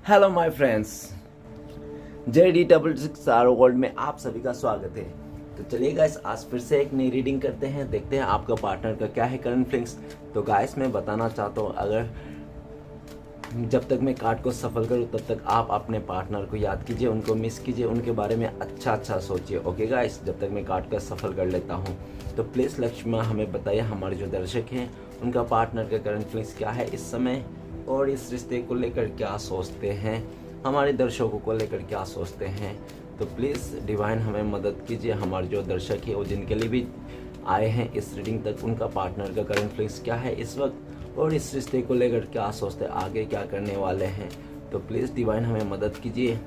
Hello my friends, JD66 world में आप सभी का स्वागत है। तो चलिए गाइस, आज फिर से एक नई रीडिंग करते हैं, देखते हैं आपका पार्टनर का क्या है करंट फीलिंग्स। तो गाइस मैं बताना चाहता हूँ, अगर जब तक मैं कार्ड को सफल करूँ तब तक आप अपने पार्टनर को याद कीजिए, उनको मिस कीजिए, उनके बारे में अच्छा सोचिए। ओके गाइस, जब तक मैं कार्ड का सफल कर लेता हूँ तो प्लीज़ लक्ष्मी हमें बताइए, हमारे जो दर्शक हैं उनका पार्टनर का करंट फीलिंग्स क्या है इस समय, और इस रिश्ते को लेकर क्या सोचते हैं, हमारे दर्शकों को लेकर क्या सोचते हैं। तो प्लीज़ डिवाइन हमें मदद कीजिए, हमारे जो दर्शक हैं और जिनके लिए भी आए हैं इस रीडिंग तक, उनका पार्टनर का करंट फीलिंग्स क्या है इस वक्त, और इस रिश्ते को लेकर क्या सोचते हैं, आगे क्या करने वाले हैं। तो प्लीज़ डिवाइन हमें मदद कीजिए।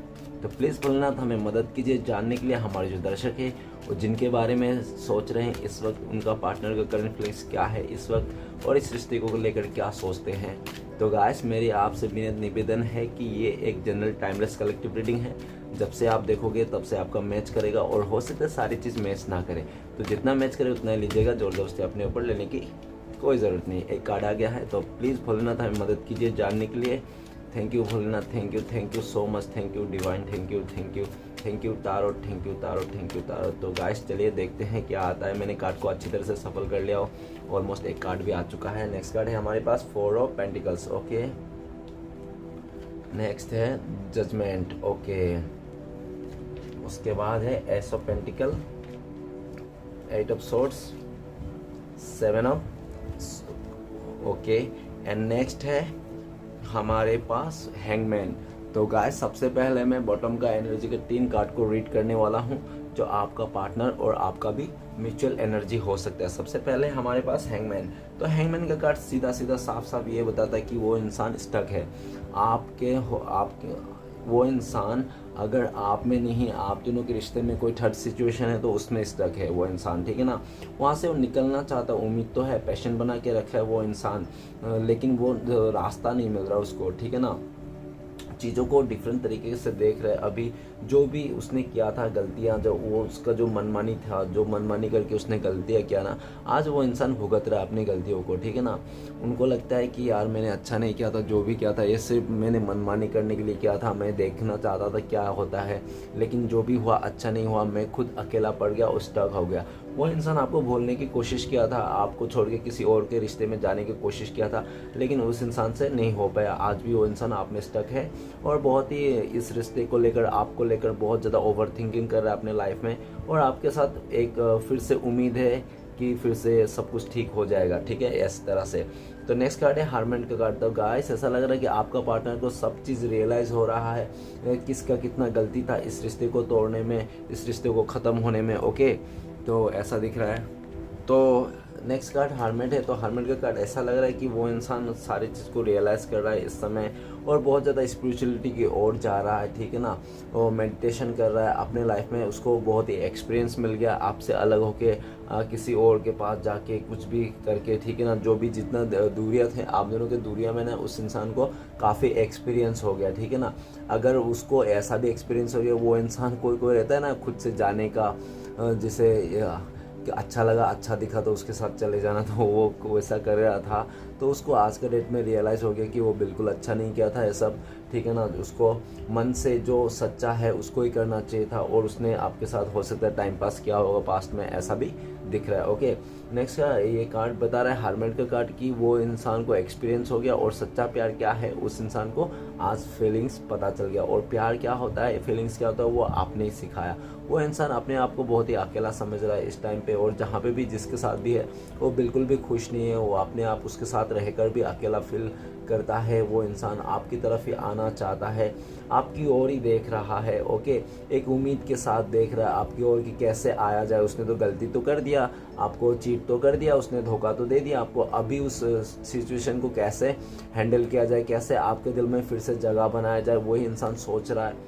तो प्लीज़ भोलेनाथ हमें मदद कीजिए जानने के लिए, हमारे जो दर्शक हैं और जिनके बारे में सोच रहे हैं इस वक्त, उनका पार्टनर का करंट फीलिंग्स क्या है इस वक्त, और इस रिश्ते को लेकर क्या सोचते हैं। तो गाइस मेरी आपसे विनम्र निवेदन है कि ये एक जनरल टाइमलेस कलेक्टिव रीडिंग है। जब से आप देखोगे तब से आपका मैच करेगा, और हो सकता है सारी चीज़ मैच ना करे, तो जितना मैच करे उतना ही लीजिएगा, जोर जबरदस्ती अपने ऊपर लेने की कोई ज़रूरत नहीं। एक कार्ड आ गया है, तो प्लीज़ भोलेनाथ हमें मदद कीजिए जानने के लिए। Thank you Bholenath, thank you so much, thank you divine, thank you tarot, thank you tarot. तो गाइस चलिए देखते हैं क्या आता है। मैंने कार्ड को अच्छी तरह से सफल कर लिया, ऑलमोस्ट एक कार्ड भी आ चुका है। नेक्स्ट कार्ड है हमारे पास 4 ऑफ पेंटिकल्स। ओके, नेक्स्ट है जजमेंट। ओके, उसके बाद है S of pentacle, 8 of swords, 7 of okay, and next है हमारे पास हैंगमैन। तो गाइस सबसे पहले मैं बॉटम का एनर्जी के 3 कार्ड को रीड करने वाला हूं, जो आपका पार्टनर और आपका भी म्यूचुअल एनर्जी हो सकता है। सबसे पहले हमारे पास हैंगमैन। तो हैंगमैन का कार्ड सीधा साफ ये बताता है कि वो इंसान स्टक है आपके वो इंसान, अगर आप में नहीं, आप दोनों के रिश्ते में कोई थर्ड सिचुएशन है तो उसमें स्टक है वो इंसान, ठीक है ना। वहाँ से वो निकलना चाहता है, उम्मीद तो है, पैशन बना के रखा है वो इंसान, लेकिन वो रास्ता नहीं मिल रहा उसको, ठीक है ना। चीज़ों को डिफरेंट तरीके से देख रहे हैं। अभी जो भी उसने किया था गलतियां, जो वो उसका जो मनमानी था, जो मनमानी करके उसने गलतियां किया ना, आज वो इंसान भुगत रहा है अपनी गलतियों को, ठीक है ना। उनको लगता है कि यार मैंने अच्छा नहीं किया था, जो भी किया था ये सिर्फ मैंने मनमानी करने के लिए किया था, मैं देखना चाहता था क्या होता है, लेकिन जो भी हुआ अच्छा नहीं हुआ, मैं खुद अकेला पड़ गया और स्टक हो गया। वो इंसान आपको भूलने की कोशिश किया था, आपको छोड़ के किसी और के रिश्ते में जाने की कोशिश किया था, लेकिन उस इंसान से नहीं हो पाया। आज भी वो इंसान आप में स्टक है और बहुत ही इस रिश्ते को लेकर, आपको लेकर बहुत ज़्यादा ओवर थिंकिंग कर रहा है अपने लाइफ में, और आपके साथ एक फिर से उम्मीद है कि फिर से सब कुछ ठीक हो जाएगा, ठीक है, इस तरह से। तो नेक्स्ट कार्ड है हार्मेंट का कार्ड। तो गाइस ऐसा लग रहा है कि आपका पार्टनर को सब चीज़ रियलाइज़ हो रहा है किसका कितना गलती था इस रिश्ते को तोड़ने में, इस रिश्ते को ख़त्म होने में। ओके, तो ऐसा दिख रहा है। तो नेक्स्ट कार्ड हार्मेट है। तो हार्मेट का कार्ड ऐसा लग रहा है कि वो इंसान सारी चीज़ को रियलाइज़ कर रहा है इस समय, और बहुत ज़्यादा स्पिरिचुअलिटी की ओर जा रहा है, ठीक है ना। वो मेडिटेशन कर रहा है अपने लाइफ में, उसको बहुत ही एक्सपीरियंस मिल गया आपसे अलग होके, किसी और के पास जाके कुछ भी करके, ठीक है ना। जो भी जितना दूरियां थे आप दोनों के दूरियां में ना, उस इंसान को काफ़ी एक्सपीरियंस हो गया, ठीक है ना। अगर उसको ऐसा भी एक्सपीरियंस हो गया, वो इंसान कोई रहता है ना खुद से जाने का, जिसे कि अच्छा लगा, अच्छा दिखा तो उसके साथ चले जाना, तो वो वैसा कर रहा था। तो उसको आज के डेट में रियलाइज़ हो गया कि वो बिल्कुल अच्छा नहीं किया था ये सब, ठीक है ना। उसको मन से जो सच्चा है उसको ही करना चाहिए था, और उसने आपके साथ हो सकता है टाइम पास किया होगा पास्ट में, ऐसा भी दिख रहा है। ओके, नेक्स्ट का ये कार्ड बता रहा है हार्मेट का कार्ड कि वो इंसान को एक्सपीरियंस हो गया, और सच्चा प्यार क्या है उस इंसान को आज फीलिंग्स पता चल गया। और प्यार क्या होता है, फीलिंग्स क्या होता है, वो आपने ही सिखाया। वो इंसान अपने आप को बहुत ही अकेला समझ रहा है इस टाइम पे, और जहाँ पे भी जिसके साथ भी है वो बिल्कुल भी खुश नहीं है, वो अपने आप उसके साथ रहकर भी अकेला फील करता है। वो इंसान आपकी तरफ ही आना चाहता है, आपकी ओर ही देख रहा है। ओके, एक उम्मीद के साथ देख रहा है आपकी ओर कि कैसे आया जाए। उसने तो गलती तो कर दिया, आपको चीट तो कर दिया, उसने धोखा तो दे दिया आपको, अभी उस सिचुएशन को कैसे हैंडल किया जाए, कैसे आपके दिल में फिर से जगह बनाया जाए, वही इंसान सोच रहा है।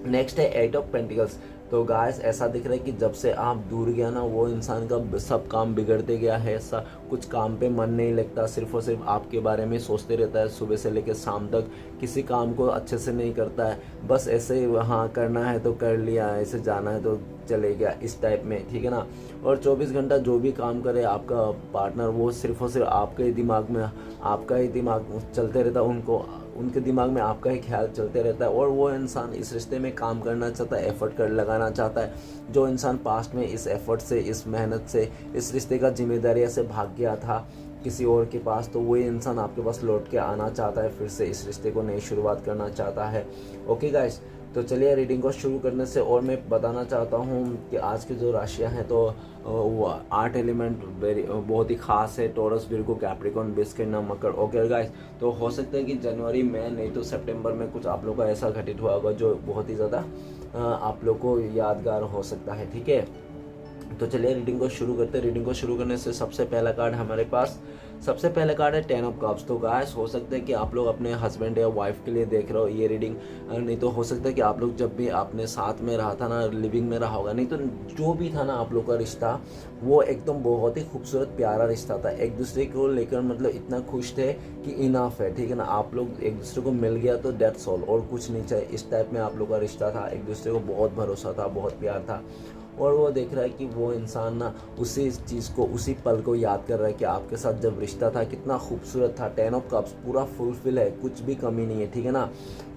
नेक्स्ट है 8 ऑफ पेंटिकल्स। तो गाइस ऐसा दिख रहा है कि जब से आप दूर गया ना, वो इंसान का सब काम बिगड़ते गया है। ऐसा कुछ काम पे मन नहीं लगता, सिर्फ और सिर्फ आपके बारे में सोचते रहता है, सुबह से लेकर शाम तक किसी काम को अच्छे से नहीं करता है, बस ऐसे ही हाँ करना है तो कर लिया, ऐसे जाना है तो चले गया, इस टाइप में, ठीक है ना। और 24 घंटा जो भी काम करे आपका पार्टनर, वो सिर्फ और सिर्फ आपके ही दिमाग में, आपका ही दिमाग चलते रहता, उनको उनके दिमाग में आपका ही ख्याल चलते रहता है, और वो इंसान इस रिश्ते में काम करना चाहता है, एफर्ट कर लगाना चाहता है। जो इंसान पास्ट में इस एफर्ट से, इस मेहनत से, इस रिश्ते का जिम्मेदारियाँ से भाग गया था किसी और के पास, तो वही इंसान आपके पास लौट के आना चाहता है, फिर से इस रिश्ते को नई शुरुआत करना चाहता है। ओके गाइस, तो चलिए रीडिंग को शुरू करने से और मैं बताना चाहता हूँ कि आज की जो राशियाँ हैं तो वो 8 एलिमेंट बहुत ही खास है। टॉरस, विर्गो, कैप्रिकॉर्न, बिस्किट, मकर। ओके गाइस, तो हो सकता है कि जनवरी में नहीं तो सितंबर में कुछ आप लोगों का ऐसा घटित हुआ होगा जो बहुत ही ज़्यादा आप लोग को यादगार हो सकता है। ठीक है, तो चलिए रीडिंग को शुरू करते हैं। रीडिंग को शुरू करने से सबसे पहला कार्ड हमारे पास, सबसे पहला कार्ड है 10 ऑफ कप्स। तो गाइस हो सकता है कि आप लोग अपने हस्बैंड या वाइफ के लिए देख रहे हो ये रीडिंग, नहीं तो हो सकता है कि आप लोग जब भी अपने साथ में रहा था ना, लिविंग में रहा होगा, नहीं तो जो भी था ना आप लोग का रिश्ता, वो एकदम बहुत ही खूबसूरत प्यारा रिश्ता था। एक दूसरे को लेकर मतलब इतना खुश थे कि इनफ है, ठीक है ना, आप लोग एक दूसरे को मिल गया तो दैट्स ऑल, और कुछ नहीं चाहिए। इस टाइप में आप लोग का रिश्ता था, एक दूसरे को बहुत भरोसा था, बहुत प्यार था। और वो देख रहा है कि वो इंसान ना उसी चीज़ को, उसी पल को याद कर रहा है कि आपके साथ जब रिश्ता था कितना खूबसूरत था। 10 ऑफ कप्स पूरा फुलफिल है, कुछ भी कमी नहीं है, ठीक है ना।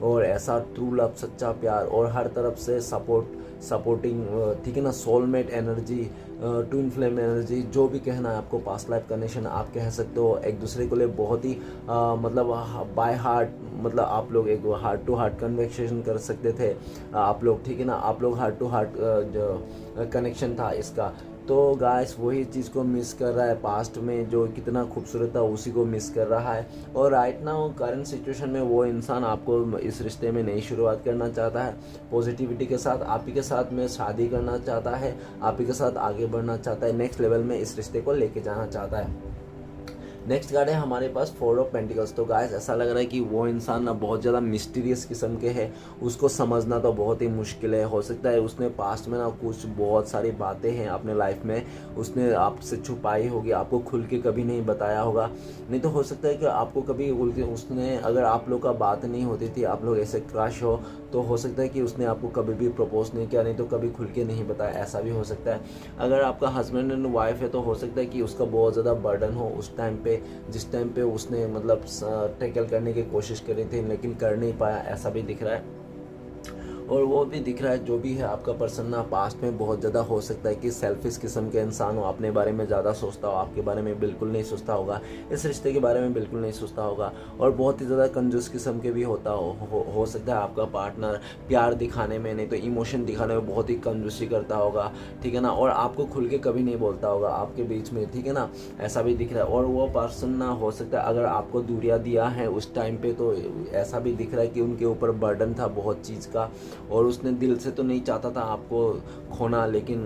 और ऐसा ट्रू लव, सच्चा प्यार, और हर तरफ से सपोर्टिंग, ठीक है ना, soulmate energy, twin flame energy, जो भी कहना है आपको, पास्ट लाइफ कनेक्शन आप कह सकते हो। एक दूसरे को लिए बहुत ही मतलब बाय हार्ट, मतलब आप लोग एक हार्ट टू हार्ट कन्वर्सेशन कर सकते थे आप लोग, ठीक है ना, आप लोग हार्ट टू हार्ट जो कनेक्शन था इसका। तो गाइस वही चीज़ को मिस कर रहा है, पास्ट में जो कितना खूबसूरत था उसी को मिस कर रहा है। और राइट नाउ करंट सिचुएशन में वो इंसान आपको इस रिश्ते में नई शुरुआत करना चाहता है, पॉजिटिविटी के साथ आप ही के साथ में शादी करना चाहता है, आप ही के साथ आगे बढ़ना चाहता है, नेक्स्ट लेवल में इस रिश्ते को लेके जाना चाहता है। नेक्स्ट कार्ड है हमारे पास 4 ऑफ पेंटिकल्स। तो गाइस ऐसा लग रहा है कि वो इंसान ना बहुत ज़्यादा मिस्टीरियस किस्म के है, उसको समझना तो बहुत ही मुश्किल है। हो सकता है उसने पास्ट में ना कुछ बहुत सारी बातें हैं अपने लाइफ में उसने आपसे छुपाई होगी, आपको खुल के कभी नहीं बताया होगा। नहीं तो हो सकता है कि आपको कभी उसने, अगर आप लोग का बात नहीं होती थी, आप लोग ऐसे क्रश हो, तो हो सकता है कि उसने आपको कभी भी प्रपोज नहीं किया, नहीं तो कभी खुल के नहीं बताया, ऐसा भी हो सकता है। अगर आपका हस्बैंड एंड वाइफ है तो हो सकता है कि उसका बहुत ज़्यादा बर्डन हो उस टाइम पे, जिस टाइम पे उसने मतलब टैकल करने की कोशिश करी थी लेकिन कर नहीं पाया, ऐसा भी दिख रहा है। और वो भी दिख रहा है जो भी है आपका पर्सन ना पास्ट में बहुत ज़्यादा हो सकता है कि सेल्फिश किस्म के इंसान हो, अपने बारे में ज़्यादा सोचता हो, आपके बारे में बिल्कुल नहीं सोचता होगा, इस रिश्ते के बारे में बिल्कुल नहीं सोचता होगा, और बहुत ही ज़्यादा कंजूस किस्म के भी होता हो सकता है आपका पार्टनर प्यार दिखाने में, नहीं तो इमोशन दिखाने में बहुत ही कंजूसी करता होगा, ठीक है ना, और आपको खुल के कभी नहीं बोलता होगा आपके बीच में, ठीक है ना, ऐसा भी दिख रहा है। और वो पर्सन ना हो सकता है अगर आपको दूरियां दिया है उस टाइम पे, तो ऐसा भी दिख रहा है कि उनके ऊपर बर्डन था बहुत चीज़ का, और उसने दिल से तो नहीं चाहता था आपको खोना, लेकिन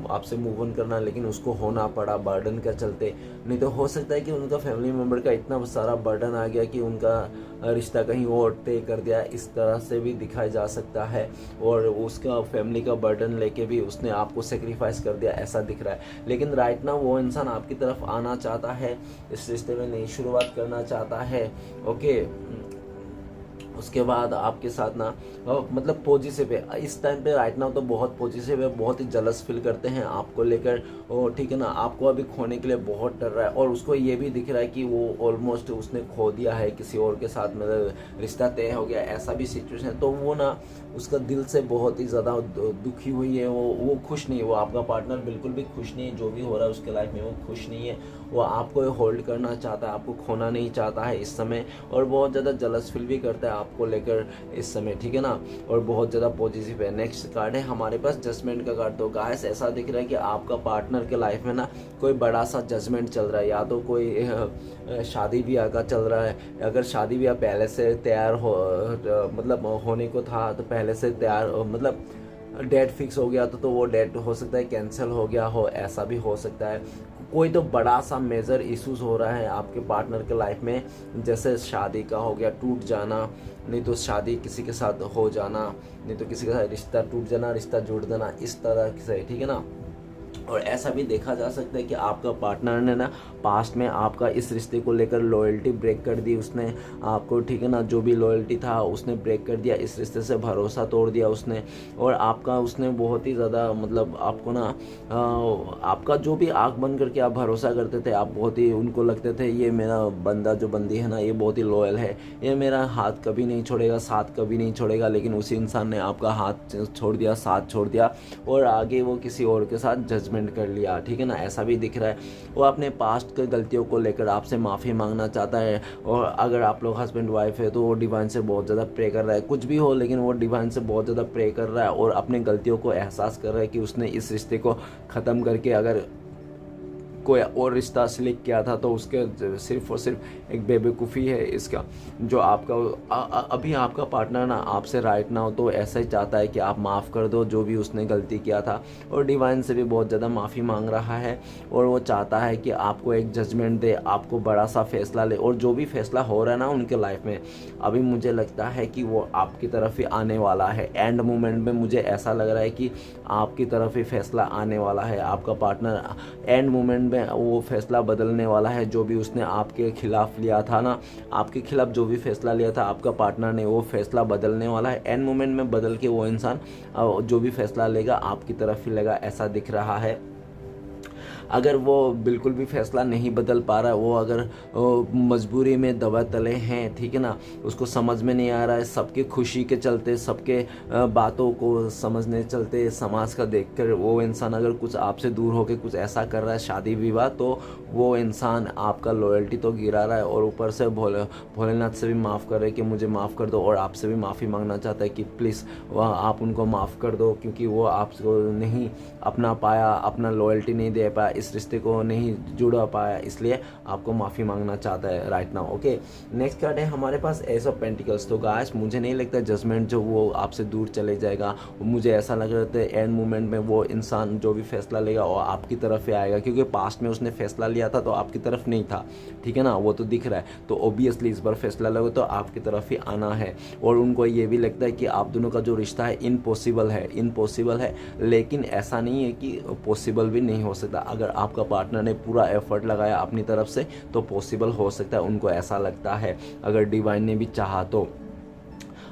आपसे मूव ऑन करना, लेकिन उसको होना पड़ा बर्डन के चलते। नहीं तो हो सकता है कि उनका फैमिली मेम्बर का इतना सारा बर्डन आ गया कि उनका रिश्ता कहीं और तय कर दिया, इस तरह से भी दिखाया जा सकता है। और उसका फैमिली का बर्डन लेके भी उसने आपको सेक्रीफाइस कर दिया, ऐसा दिख रहा है। लेकिन राइट नाउ वो इंसान आपकी तरफ आना चाहता है, इस रिश्ते में नई शुरुआत करना चाहता है। ओके, उसके बाद आपके साथ ना मतलब पॉजिटिव है इस टाइम पे, राइट नाउ तो बहुत पॉजिटिव है, बहुत ही जलस फील करते हैं आपको लेकर, और ठीक है ना, आपको अभी खोने के लिए बहुत डर रहा है। और उसको ये भी दिख रहा है कि वो ऑलमोस्ट उसने खो दिया है किसी और के साथ, मतलब रिश्ता तय हो गया, ऐसा भी सिचुएशन है। तो वो ना उसका दिल से बहुत ही ज़्यादा दुखी हुई है, वो खुश नहीं है, वो आपका पार्टनर बिल्कुल भी खुश नहीं है, जो भी हो रहा है उसके लाइफ में वो खुश नहीं है, वो आपको होल्ड करना चाहता है, आपको खोना नहीं चाहता है इस समय, और बहुत ज़्यादा जलस फील भी करता है आपको लेकर इस समय, ठीक है ना, और बहुत ज़्यादा पॉजिटिव है। नेक्स्ट कार्ड है हमारे पास जजमेंट का कार्ड। तो गाइस ऐसा दिख रहा है कि आपका पार्टनर के लाइफ में ना कोई बड़ा सा जजमेंट चल रहा है, या तो कोई शादी ब्याह का चल रहा है, अगर शादी ब्याह पहले से तैयार हो मतलब होने को था तो पहले से तैयार मतलब डेट फिक्स हो गया तो वो डेट हो सकता है कैंसिल हो गया हो, ऐसा भी हो सकता है। कोई तो बड़ा सा मेजर इश्यूज हो रहा है आपके पार्टनर के लाइफ में, जैसे शादी का हो गया टूट जाना, नहीं तो शादी किसी के साथ हो जाना, नहीं तो किसी के साथ रिश्ता टूट जाना, रिश्ता जुड़ जाना, इस तरह से, ठीक है ना। और ऐसा भी देखा जा सकता है कि आपका पार्टनर ने ना पास्ट में आपका इस रिश्ते को लेकर लॉयल्टी ब्रेक कर दी उसने आपको, ठीक है ना, जो भी लॉयल्टी था उसने ब्रेक कर दिया, इस रिश्ते से भरोसा तोड़ दिया उसने। और आपका उसने बहुत ही ज़्यादा मतलब आपको ना आपका जो भी आँख बंद करके आप भरोसा करते थे, आप बहुत ही उनको लगते थे ये मेरा बंदा जो बंदी है ना ये बहुत ही लॉयल है, ये मेरा हाथ कभी नहीं छोड़ेगा, साथ कभी नहीं छोड़ेगा। लेकिन उसी इंसान ने आपका हाथ छोड़ दिया, साथ छोड़ दिया और आगे वो किसी और के साथ जजमेंट कर लिया, ठीक है ना। ऐसा भी दिख रहा है वो अपने पास्ट के गलतियों को लेकर आपसे माफ़ी मांगना चाहता है। और अगर आप लोग हस्बैंड वाइफ है तो वो डिवाइन से बहुत ज़्यादा प्रे कर रहा है, कुछ भी हो लेकिन वो डिवाइन से बहुत ज़्यादा प्रे कर रहा है और अपनी गलतियों को एहसास कर रहा है कि उसने इस रिश्ते को ख़त्म करके अगर कोई और रिश्ता सिलेक्ट किया था तो उसके सिर्फ और सिर्फ एक बेवकूफ़ी है इसका। जो आपका अभी आपका पार्टनर ना आपसे राइट ना हो तो ऐसा ही चाहता है कि आप माफ़ कर दो जो भी उसने गलती किया था, और डिवाइन से भी बहुत ज़्यादा माफ़ी मांग रहा है और वो चाहता है कि आपको एक जजमेंट दे, आपको बड़ा सा फैसला ले। और जो भी फैसला हो रहा है ना उनके लाइफ में अभी मुझे लगता है कि वो आपकी तरफ ही आने वाला है। एंड मोमेंट में मुझे ऐसा लग रहा है कि आपकी तरफ ही फैसला आने वाला है। आपका पार्टनर एंड मोमेंट में वो फैसला बदलने वाला है। जो भी उसने आपके खिलाफ लिया था ना, आपके खिलाफ जो भी फैसला लिया था आपका पार्टनर ने, वो फैसला बदलने वाला है। एंड मोमेंट में बदल के वो इंसान जो भी फैसला लेगा आपकी तरफ ही लेगा, ऐसा दिख रहा है। अगर वो बिल्कुल भी फैसला नहीं बदल पा रहा है, वो अगर मजबूरी में दबा तले हैं, ठीक है ना, उसको समझ में नहीं आ रहा है, सबके खुशी के चलते, सबके बातों को समझने चलते, समाज का देखकर वो इंसान अगर कुछ आपसे दूर होकर कुछ ऐसा कर रहा है शादी विवाह, तो वो इंसान आपका लॉयल्टी तो गिरा रहा है और ऊपर से भोलेनाथ से भी माफ़ कर रहे कि मुझे माफ़ कर दो, और आपसे भी माफ़ी मांगना चाहता है कि प्लीज़ वह आप उनको माफ़ कर दो क्योंकि वो आपको नहीं अपना पाया, अपना लॉयल्टी नहीं दे पाया, इस रिश्ते को नहीं जुड़ा पाया, इसलिए आपको माफ़ी मांगना चाहता है right now. Okay, next card है हमारे पास एस ऑफ पेंटिकल्स। तो गाइस मुझे नहीं लगता जजमेंट जो वो आपसे दूर चले जाएगा, मुझे ऐसा लग रहा है एंड मोमेंट में वो इंसान जो भी फैसला लेगा वो आपकी तरफ ही आएगा, क्योंकि पास्ट में उसने फैसला लिया था तो आपकी तरफ नहीं था, ठीक है ना, वो तो दिख रहा है। तो ऑब्वियसली इस बार फैसला लगे तो आपकी तरफ ही आना है। और उनको ये भी लगता है कि आप दोनों का जो रिश्ता है इम्पॉसिबल है, लेकिन ऐसा नहीं है कि पॉसिबल भी नहीं हो सकता। अगर आपका पार्टनर ने पूरा एफर्ट लगाया अपनी तरफ से तो पॉसिबल हो सकता है, उनको ऐसा लगता है, अगर डिवाइन ने भी चाहा तो।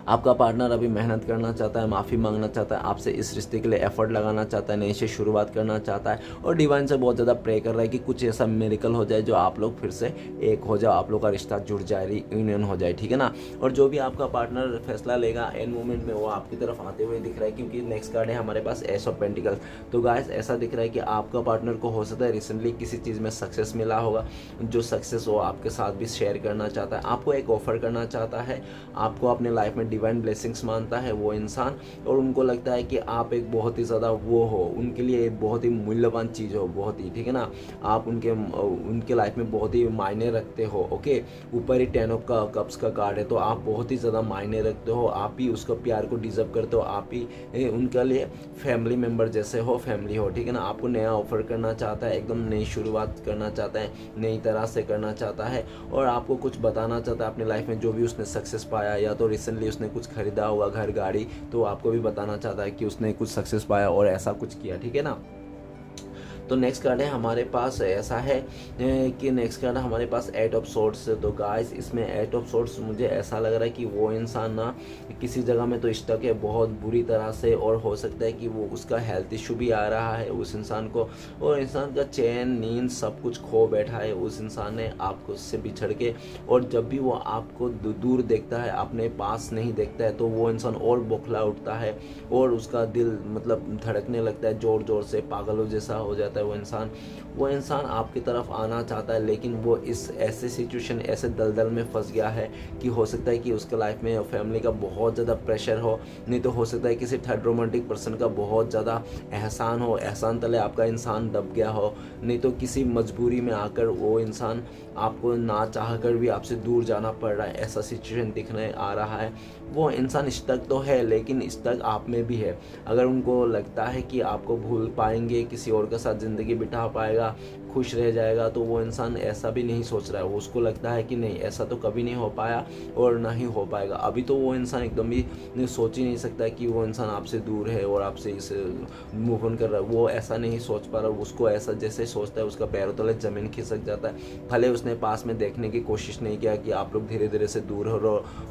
आपका पार्टनर अभी मेहनत करना चाहता है, माफ़ी मांगना चाहता है, आपसे इस रिश्ते के लिए एफर्ट लगाना चाहता है, नई से शुरुआत करना चाहता है और डिवाइन से बहुत ज़्यादा प्रे कर रहा है कि कुछ ऐसा मिरेकल हो जाए जो आप लोग फिर से एक हो जाओ, आप लोग का रिश्ता जुड़ जाए, रीयूनियन हो जाए, ठीक है ना। और जो भी आपका पार्टनर फैसला लेगा एंड मोमेंट में वो आपकी तरफ आते हुए दिख रहा है, क्योंकि नेक्स्ट कार्ड है हमारे पास एस ऑफ पेंटिकल्स। तो गाइस ऐसा दिख रहा है कि आपका पार्टनर को हो सकता है रिसेंटली किसी चीज़ में सक्सेस मिला होगा, जो सक्सेस वो आपके साथ भी शेयर करना चाहता है, आपको एक ऑफर करना चाहता है, आपको अपने लाइफ में डिवाइन ब्लेसिंग्स मानता है वो इंसान। और उनको लगता है कि आप एक बहुत ही ज़्यादा वो हो, उनके लिए एक बहुत ही मूल्यवान चीज़ हो, बहुत ही, ठीक है ना, आप उनके लाइफ में बहुत ही मायने रखते हो। ओके, ऊपर ही 10 ऑफ कप्स का कार्ड है, तो आप बहुत ही ज़्यादा मायने रखते हो, आप ही उसका प्यार को डिजर्व करते हो, आप ही उनके लिए फैमिली मेम्बर जैसे हो, फैमिली हो, ठीक है ना। आपको नया ऑफर करना चाहता है, एकदम नई शुरुआत करना चाहता है, नई तरह से करना चाहता है और आपको कुछ बताना चाहता है अपनी लाइफ में जो भी उसने सक्सेस पाया, या तो रिसेंटली उसने कुछ खरीदा होगा घर गाड़ी, तो आपको भी बताना चाहता है कि उसने कुछ सक्सेस पाया और ऐसा कुछ किया, ठीक है ना। तो नेक्स्ट कार्ड है हमारे पास ऐसा है कि नेक्स्ट कार्ड हमारे पास 8 ऑफ सोर्ड्स। तो गाइस इसमें 8 ऑफ सोर्ड्स मुझे ऐसा लग रहा है कि वो इंसान ना किसी जगह में तो स्टक है बहुत बुरी तरह से, और हो सकता है कि वो उसका हेल्थ इशू भी आ रहा है उस इंसान को, और इंसान का चैन नींद सब कुछ खो बैठा है उस इंसान ने आपको उससे बिछड़ के। और जब भी वो आपको दूर देखता है, अपने पास नहीं देखता है, तो वो इंसान और बौखला उठता है और उसका दिल मतलब धड़कने लगता है ज़ोर ज़ोर से, पागलों जैसा हो जाता है वो इंसान आपकी तरफ आना चाहता है, लेकिन वो इस ऐसे सिचुएशन, ऐसे दलदल में फंस गया है कि हो सकता है कि उसके लाइफ में फैमिली का बहुत ज़्यादा प्रेशर हो, नहीं तो हो सकता है किसी थर्ड रोमांटिक पर्सन का बहुत ज़्यादा एहसान हो, एहसान तले आपका इंसान दब गया हो, नहीं तो किसी मजबूरी में आकर वो इंसान आपको ना चाह कर भी आपसे दूर जाना पड़ रहा है, ऐसा सिचुएशन दिखने आ रहा है। वो इंसान स्टक तो है, लेकिन स्टक आप में भी है। अगर उनको लगता है कि आपको भूल पाएंगे, किसी और के साथ ज़िंदगी बिता पाएगा, खुश रह जाएगा, तो वो इंसान ऐसा भी नहीं सोच रहा है। वो उसको लगता है कि नहीं, ऐसा तो कभी नहीं हो पाया और ना ही हो पाएगा। अभी तो वो इंसान एकदम भी सोच ही नहीं सकता कि वो इंसान आपसे दूर है और आपसे इस मूव ऑन कर रहा है। वो ऐसा नहीं सोच पा रहा। उसको ऐसा जैसे सोचता है उसका पैरों तले ज़मीन खिसक जाता है। भले उसने पास में देखने की कोशिश नहीं किया कि आप लोग धीरे धीरे से दूर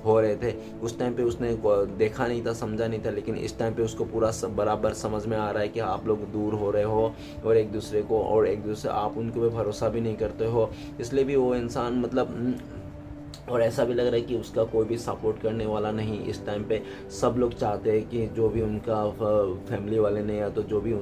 हो रहे थे, उस टाइम पे उसने देखा नहीं था, समझा नहीं था, लेकिन इस टाइम पे उसको पूरा बराबर समझ में आ रहा है कि आप लोग दूर हो रहे हो और एक दूसरे को, और एक दूसरे आप उनके पे भरोसा भी नहीं करते हो। इसलिए भी वो इंसान मतलब और ऐसा भी लग रहा है कि उसका कोई भी सपोर्ट करने वाला नहीं इस टाइम पे। सब लोग चाहते हैं कि जो भी उनका फैमिली वाले ने या तो जो भी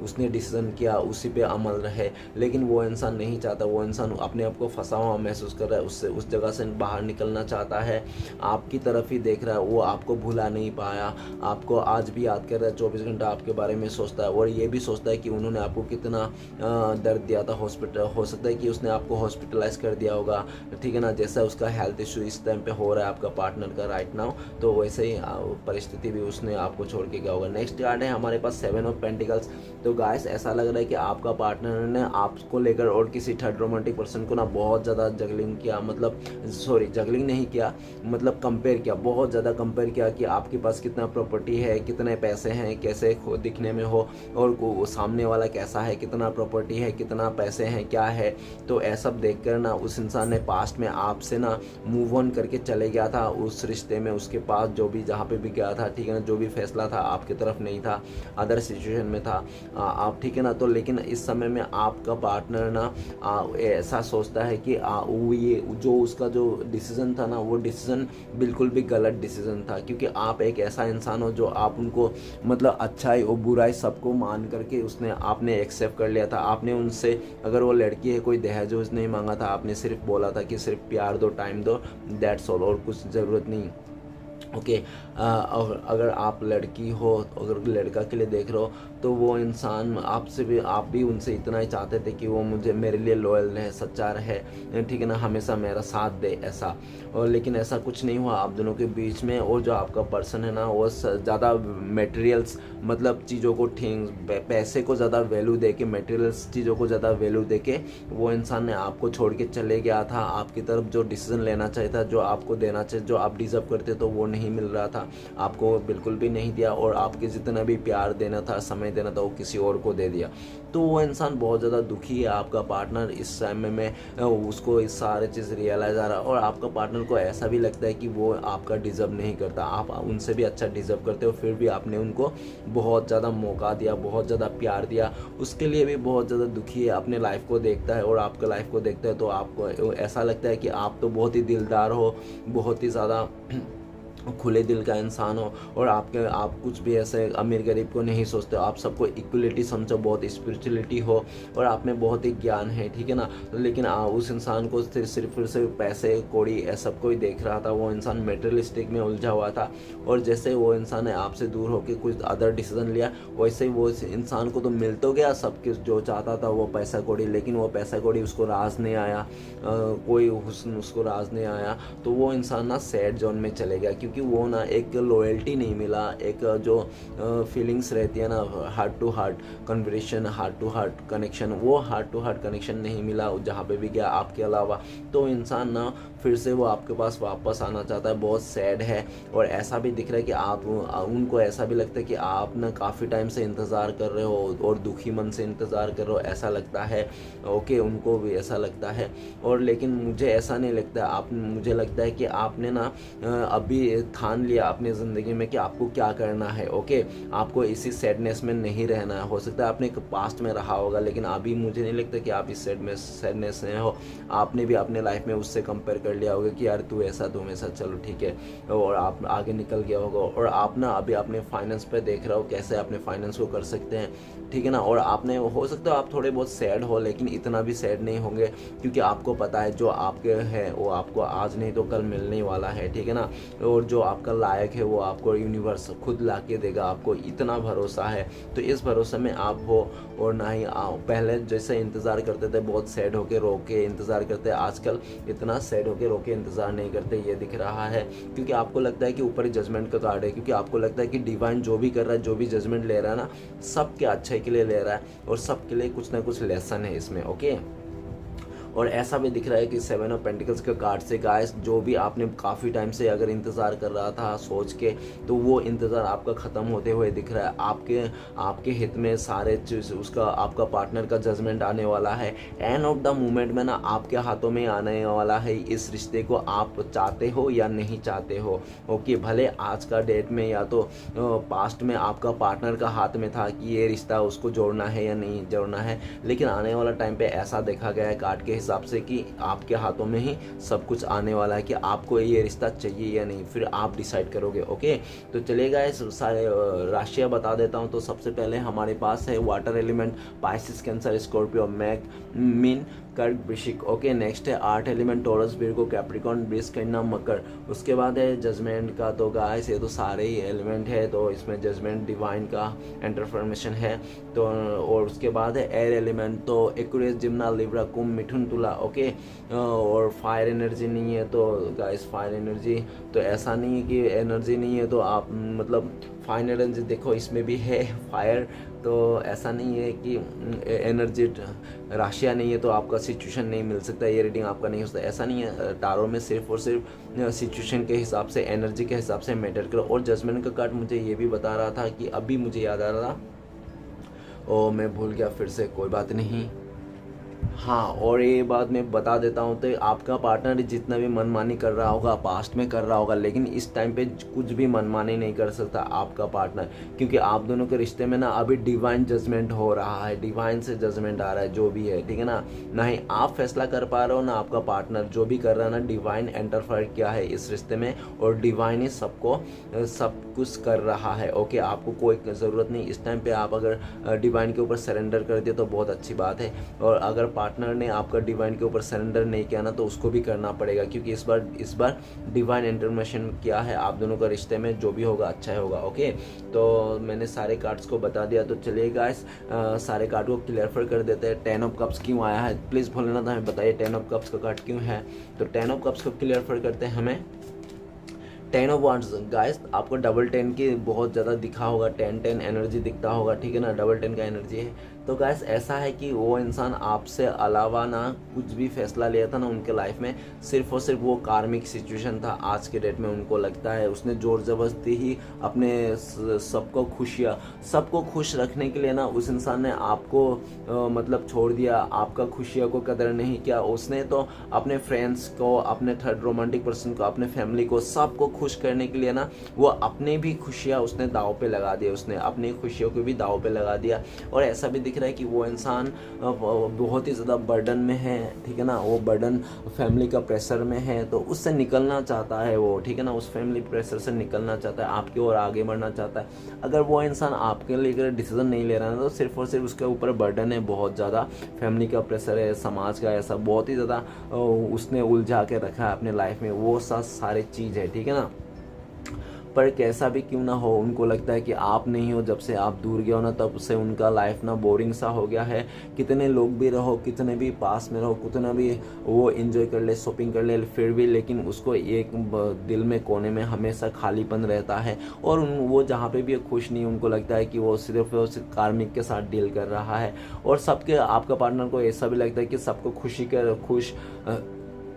उसने डिसीजन किया उसी पे अमल रहे, लेकिन वो इंसान नहीं चाहता। वो इंसान अपने आप को फंसा हुआ महसूस कर रहा है, उससे उस जगह से बाहर निकलना चाहता है, आपकी तरफ ही देख रहा है। वो आपको भुला नहीं पाया, आपको आज भी याद कर रहा है, 24 घंटा आपके बारे में सोचता है और ये भी सोचता है कि उन्होंने आपको कितना दर्द दिया था। हॉस्पिटल हो सकता है कि उसने आपको हॉस्पिटलाइज कर दिया होगा, ठीक है ना, जैसा उसका हेल्थ इशू इस टाइम पे हो रहा है आपका पार्टनर का राइट नाउ, तो वैसे ही परिस्थिति भी उसने आपको छोड़ के गया होगा। नेक्स्ट कार्ड है हमारे पास 7 ऑफ पेंटिकल्स। तो गाइस ऐसा लग रहा है कि आपका पार्टनर ने आपको लेकर और किसी थर्ड रोमांटिक पर्सन को ना बहुत ज़्यादा जगलिंग किया, मतलब सॉरी जगलिंग नहीं किया, मतलब कंपेयर किया, बहुत ज़्यादा कंपेयर किया कि आपके पास कितना प्रॉपर्टी है, कितने पैसे हैं, कैसे दिखने में हो, और सामने वाला कैसा है, कितना प्रॉपर्टी है, कितना पैसे हैं, क्या है। तो ऐसा देख कर ना उस इंसान ने पास्ट में आपसे ना मूव ऑन करके चले गया था उस रिश्ते में। उसके पास जो भी जहाँ पे भी गया था, ठीक है ना, जो भी फैसला था आपकी तरफ नहीं था, अदर सिचुएशन में था आप, ठीक है ना। तो लेकिन इस समय में आपका पार्टनर ना ऐसा सोचता है कि वो ये जो उसका जो डिसीजन था ना, वो डिसीजन बिल्कुल भी गलत डिसीजन था, क्योंकि आप एक ऐसा इंसान हो जो आप उनको मतलब अच्छाई और बुराई सबको मान करके आपने एक्सेप्ट कर लिया था। आपने उनसे, अगर वो लड़की है, कोई दहेज नहीं मांगा था, आपने सिर्फ बोला था कि सिर्फ प्यार दो, टाइम दो, दैट्स ऑल, और कुछ ज़रूरत नहीं। ओके और अगर आप लड़की हो, अगर लड़का के लिए देख रहे हो, तो वो इंसान आपसे भी, आप भी उनसे इतना ही चाहते थे कि वो मेरे लिए लॉयल रहे, सच्चा रहे, ठीक है ना, हमेशा मेरा साथ दे, ऐसा। और लेकिन ऐसा कुछ नहीं हुआ आप दोनों के बीच में। और जो आपका पर्सन है ना, वो ज़्यादा मटेरियल्स, मतलब चीज़ों को पैसे को ज़्यादा वैल्यू दे के, मटेरियल्स चीज़ों को ज़्यादा वैल्यू दे के वो इंसान ने आपको छोड़ के चले गया था। आपकी तरफ जो डिसीजन लेना चाहिए था, जो आपको देना चाहिए, जो आप डिजर्व करते, तो वो नहीं मिल रहा था आपको, बिल्कुल भी नहीं दिया। और आपके जितना भी प्यार देना था, समय देना था, वो किसी और को दे दिया। तो वो इंसान बहुत ज़्यादा दुखी है। आपका पार्टनर इस समय में उसको इस सारे चीज़ रियलाइज आ रहा है, और आपका पार्टनर को ऐसा भी लगता है कि वो आपका डिज़र्व नहीं करता, आप उनसे भी अच्छा डिज़र्व करते हो, फिर भी आपने उनको बहुत ज़्यादा मौका दिया, बहुत ज़्यादा प्यार दिया। उसके लिए भी बहुत ज़्यादा दुखी है, अपने लाइफ को देखता है और आपका लाइफ को देखता है, तो आपको ऐसा लगता है कि आप तो बहुत ही दिलदार हो, बहुत ही ज़्यादा खुले दिल का इंसान हो, और आप कुछ भी ऐसे अमीर गरीब को नहीं सोचते हो, आप सबको इक्वलिटी समझो, बहुत स्पिरिचुअलिटी हो, और आप में बहुत ही ज्ञान है, ठीक है ना। लेकिन उस इंसान को सिर्फ पैसे कौड़ी सब कोई देख रहा था। वो इंसान मेटेरियलिस्टिक में उलझा हुआ था, और जैसे वो इंसान ने आपसे दूर होकर कुछ अदर डिसीजन लिया, वैसे ही वो इंसान को तो मिल तो गया सब कुछ जो चाहता था, वो पैसा कौड़ी, लेकिन वो पैसा कौड़ी उसको राज नहीं आया, कोई हुस्न उसको राज नहीं आया। तो वो इंसान ना सैड जोन में चले गया, क्योंकि वो ना एक लॉयल्टी नहीं मिला, एक जो फीलिंग्स रहती है ना, heart to heart conversation, heart to heart connection, वो हार्ट टू हार्ट कनेक्शन नहीं मिला जहाँ पे भी गया आपके अलावा। तो इंसान ना फिर से वो आपके पास वापस आना चाहता है, बहुत सैड है। और ऐसा भी दिख रहा है कि आप उनको ऐसा भी लगता है कि आप ना काफ़ी टाइम से इंतज़ार कर रहे हो और दुखी मन से इंतज़ार कर रहे हो, ऐसा लगता है। ओके, उनको भी ऐसा लगता है। और लेकिन मुझे ऐसा नहीं लगता, मुझे लगता है कि आपने ना अभी ठान लिया अपनी ज़िंदगी में कि आपको क्या करना है। ओके, आपको इसी सैडनेस में नहीं रहना है। हो सकता है आपने पास्ट में रहा होगा, लेकिन अभी मुझे नहीं लगता कि आप इस सैडनेस में हो। आपने भी अपने लाइफ में उससे कंपेयर कर लिया होगा कि यार तू ऐसा, तुम ऐसा, चलो ठीक है, और आप आगे निकल गया होगा। और आप ना अभी अपने फाइनेंस पे देख रहे हो कैसे अपने फाइनेंस को कर सकते हैं, ठीक है ना। और आपने, हो सकता है आप थोड़े बहुत सैड हो, लेकिन इतना भी सैड नहीं होंगे, क्योंकि आपको पता है जो आपके है वो आपको आज नहीं तो कल मिलने वाला है, ठीक है ना। और जो आपका लायक है वो आपको यूनिवर्स खुद ला के देगा, आपको इतना भरोसा है। तो इस भरोसे में आप हो, और ना ही पहले जैसे इंतज़ार करते थे बहुत सैड होके रो के इंतज़ार करते, आजकल इतना सैड होके रो के इंतज़ार नहीं करते। ये दिख रहा है क्योंकि आपको लगता है कि ऊपर ही जजमेंट का कार्ड है, क्योंकि आपको लगता है कि डिवाइन जो भी कर रहा है, जो भी जजमेंट ले रहा है ना, सबके अच्छे के लिए ले रहा है और सबके लिए कुछ ना कुछ लेसन है इसमें। ओके, और ऐसा भी दिख रहा है कि 7 ऑफ पेंटिकल्स के कार्ड से गाइस, जो भी आपने काफ़ी टाइम से अगर इंतज़ार कर रहा था सोच के, तो वो इंतज़ार आपका ख़त्म होते हुए दिख रहा है। आपके हित में सारे चीज़, उसका आपका पार्टनर का जजमेंट आने वाला है। एंड ऑफ द मोमेंट में ना आपके हाथों में आने वाला है। इस रिश्ते को आप चाहते हो या नहीं चाहते हो। ओके, भले आज का डेट में या तो पास्ट में आपका पार्टनर का हाथ में था कि ये रिश्ता उसको जोड़ना है या नहीं जोड़ना है, लेकिन आने वाला टाइम पे ऐसा देखा गया है कार्ड के हिसाब से कि आपके हाथों में ही सब कुछ आने वाला है कि आपको ये रिश्ता चाहिए या नहीं, फिर आप डिसाइड करोगे। ओके, तो चलेगा इस सारे राशियाँ बता देता हूँ। तो सबसे पहले हमारे पास है water element, Pisces, cancer, Scorpio, mean, कर्क, वृश्चिक। ओके, नेक्स्ट है आर्थ एलिमेंट, टॉरस, विर्गो, कैप्रिकॉर्न, वृष, कन्या, मकर। उसके बाद है जजमेंट का। तो गाइस ये तो सारे ही एलिमेंट है, तो इसमें जजमेंट डिवाइन का इंटरफॉर्मेशन है। तो और उसके बाद है एयर एलिमेंट, तो एक्वेरियस, जिम्ना, लिब्रा, कुंभ, मिथुन, तुला। ओके, और फायर एनर्जी नहीं है। तो गाइस फायर एनर्जी तो ऐसा नहीं है कि एनर्जी नहीं है तो आप मतलब फायर एनर्जी देखो इसमें भी है फायर, तो ऐसा नहीं है कि एनर्जी राशियाँ नहीं है तो आपका सिचुएशन नहीं मिल सकता, ये रीडिंग आपका नहीं हो सकता, ऐसा नहीं है। टारो में सिर्फ और सिर्फ सिचुएशन के हिसाब से, एनर्जी के हिसाब से मैटर करो। और जजमेंट का कार्ड मुझे ये भी बता रहा था कि अभी मुझे याद आ रहा था, और मैं भूल गया फिर से, कोई बात नहीं। हाँ, और ये बात मैं बता देता हूँ, तो आपका पार्टनर जितना भी मनमानी कर रहा होगा, पास्ट में कर रहा होगा, लेकिन इस टाइम पे कुछ भी मनमानी नहीं कर सकता आपका पार्टनर, क्योंकि आप दोनों के रिश्ते में ना अभी डिवाइन जजमेंट हो रहा है, डिवाइन से जजमेंट आ रहा है जो भी है, ठीक है ना ही आप फैसला कर पा रहे हो ना आपका पार्टनर जो भी कर रहा है ना, डिवाइन एंटरफेयर किया है इस रिश्ते में और डिवाइन ही सबको सब कुछ कर रहा है। ओके, आपको कोई ज़रूरत नहीं इस टाइम पे, आप अगर डिवाइन के ऊपर सरेंडर कर दिए तो बहुत अच्छी बात है, और अगर पार्टनर ने आपका डिवाइन के ऊपर सरेंडर नहीं किया ना तो उसको भी करना पड़ेगा, क्योंकि इस बार डिवाइन इंटरवेंशन किया है आप दोनों का रिश्ते में, जो भी होगा अच्छा ही होगा। ओके, तो मैंने सारे कार्ड्स को बता दिया, तो चलिए गाइस सारे कार्ड को क्लियर कर देते हैं। 10 ऑफ कप्स क्यों आया है प्लीज़ भूलना था, हमें बताइए 10 ऑफ कप्स का कार्ड क्यों है। तो 10 ऑफ कप्स को क्लियर करते हैं हमें। 10 ऑफ वांड्स गाइस, आपको डबल 10 की बहुत ज़्यादा दिखा होगा, 10 एनर्जी दिखता होगा, ठीक है ना, डबल 10 का एनर्जी है। तो गाइस ऐसा है कि वो इंसान आपसे अलावा ना कुछ भी फैसला लिया था ना उनके लाइफ में, सिर्फ और सिर्फ वो कार्मिक सिचुएशन था आज के डेट में। उनको लगता है उसने जोर जबरदस्ती ही अपने सबको खुश रखने के लिए ना उस इंसान ने आपको मतलब छोड़ दिया, आपका खुशियों को कदर नहीं किया। उसने तो अपने फ्रेंड्स को, अपने थर्ड रोमांटिक पर्सन को, अपने फैमिली को, सबको खुश करने के लिए ना वो अपने भी खुशियाँ उसने दाव पे लगा दिया, उसने अपनी खुशियों को भी दाव पे लगा दिया। और ऐसा भी दिख रहा है कि वो इंसान बहुत ही ज़्यादा बर्डन में है, ठीक है ना, वो बर्डन फैमिली का प्रेशर में है, तो उससे निकलना चाहता है वो, ठीक है ना, उस फैमिली प्रेशर से निकलना चाहता है, आपकी ओर आगे बढ़ना चाहता है। अगर वो इंसान आपके लिए डिसीजन नहीं ले रहा है तो सिर्फ और सिर्फ उसके ऊपर बर्डन है बहुत ज़्यादा, फैमिली का प्रेशर है, समाज का ऐसा बहुत ही ज़्यादा उसने उलझा के रखा है अपने लाइफ में, वो सारी चीज़ है, ठीक है ना। पर कैसा भी क्यों ना हो, उनको लगता है कि आप नहीं हो, जब से आप दूर गए हो ना तब से उनका लाइफ ना बोरिंग सा हो गया है। कितने लोग भी रहो, कितने भी पास में रहो, कितना भी वो एंजॉय कर ले, शॉपिंग कर ले, फिर भी लेकिन उसको एक दिल में कोने में हमेशा खालीपन रहता है। और वो जहाँ पे भी खुश नहीं, उनको लगता है कि वो सिर्फ कार्मिक के साथ डील कर रहा है। और सबके, आपका पार्टनर को ऐसा भी लगता है कि सबको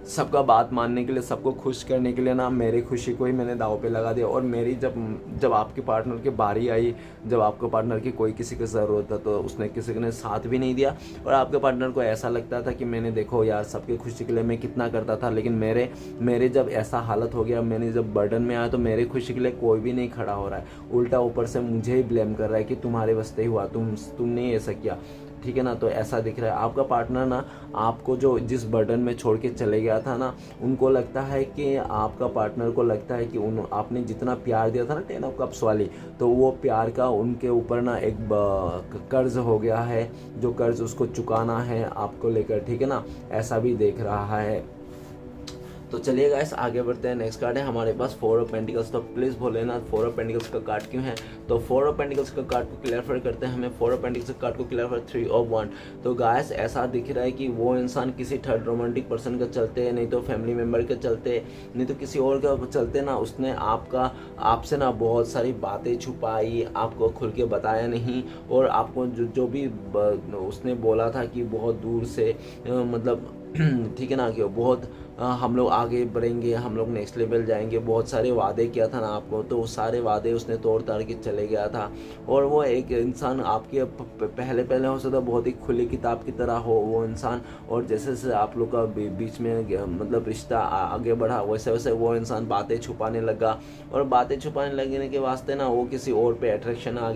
सबका बात मानने के लिए, सबको खुश करने के लिए ना मेरी खुशी को ही मैंने दाव पे लगा दिया। और मेरी जब आपके पार्टनर की बारी आई, जब आपके पार्टनर की कोई किसी की ज़रूरत है तो उसने किसी ने साथ भी नहीं दिया। और आपके पार्टनर को ऐसा लगता था कि मैंने देखो यार सबकी खुशी के लिए मैं कितना करता था, लेकिन मेरे जब ऐसा हालत हो गया, मैंने जब बर्डन में आया तो मेरी खुशी के लिए कोई भी नहीं खड़ा हो रहा है, उल्टा ऊपर से मुझे ही ब्लेम कर रहा है कि तुम्हारे वास्ते ही हुआ, तुमने ऐसा किया, ठीक है ना। तो ऐसा दिख रहा है आपका पार्टनर ना आपको जो जिस बर्डन में छोड़ के चले गया था ना, उनको लगता है कि आपका पार्टनर को लगता है कि आपने जितना प्यार दिया था ना 10 ऑफ कप्स वाली, तो वो प्यार का उनके ऊपर ना एक कर्ज हो गया है, जो कर्ज उसको चुकाना है आपको लेकर, ठीक है ना, ऐसा भी देख रहा है। तो चलिए गाइस आगे बढ़ते हैं। नेक्स्ट कार्ड है हमारे पास 4 ऑफ पेंटिकल्स। तो प्लीज़ भोलेनाथ 4 ऑफ पेंटिकल्स का कार्ड क्यों है? तो 4 ऑफ पेंटिकल्स का कार्ड को क्लियरफाई करते हैं हमें। 4 ऑफ पेंटिकल्स का कार्ड को क्लियरफाई 3 ऑफ 1। तो गाइस ऐसा दिख रहा है कि वो इंसान किसी थर्ड रोमांटिक पर्सन का चलते, नहीं तो फैमिली मेम्बर के चलते, नहीं तो किसी और का चलते ना, उसने आपसे ना बहुत सारी बातें छुपाई, आपको खुल के बताया नहीं, और आपको जो भी उसने बोला था कि बहुत दूर से मतलब ठीक है ना, कि बहुत हम लोग आगे बढ़ेंगे, हम लोग नेक्स्ट लेवल जाएंगे, बहुत सारे वादे किया था ना आपको, तो सारे वादे उसने तोड़ ताड़ के चले गया था। और वो एक इंसान आपके पहले हो सकता बहुत ही खुली किताब की तरह हो वो इंसान, और जैसे जैसे आप लोग का बीच में मतलब रिश्ता आगे बढ़ा, वैसे वैसे वो इंसान बातें छुपाने लगा, और बातें छुपाने लगने के वास्ते ना वो किसी और पे अट्रैक्शन आ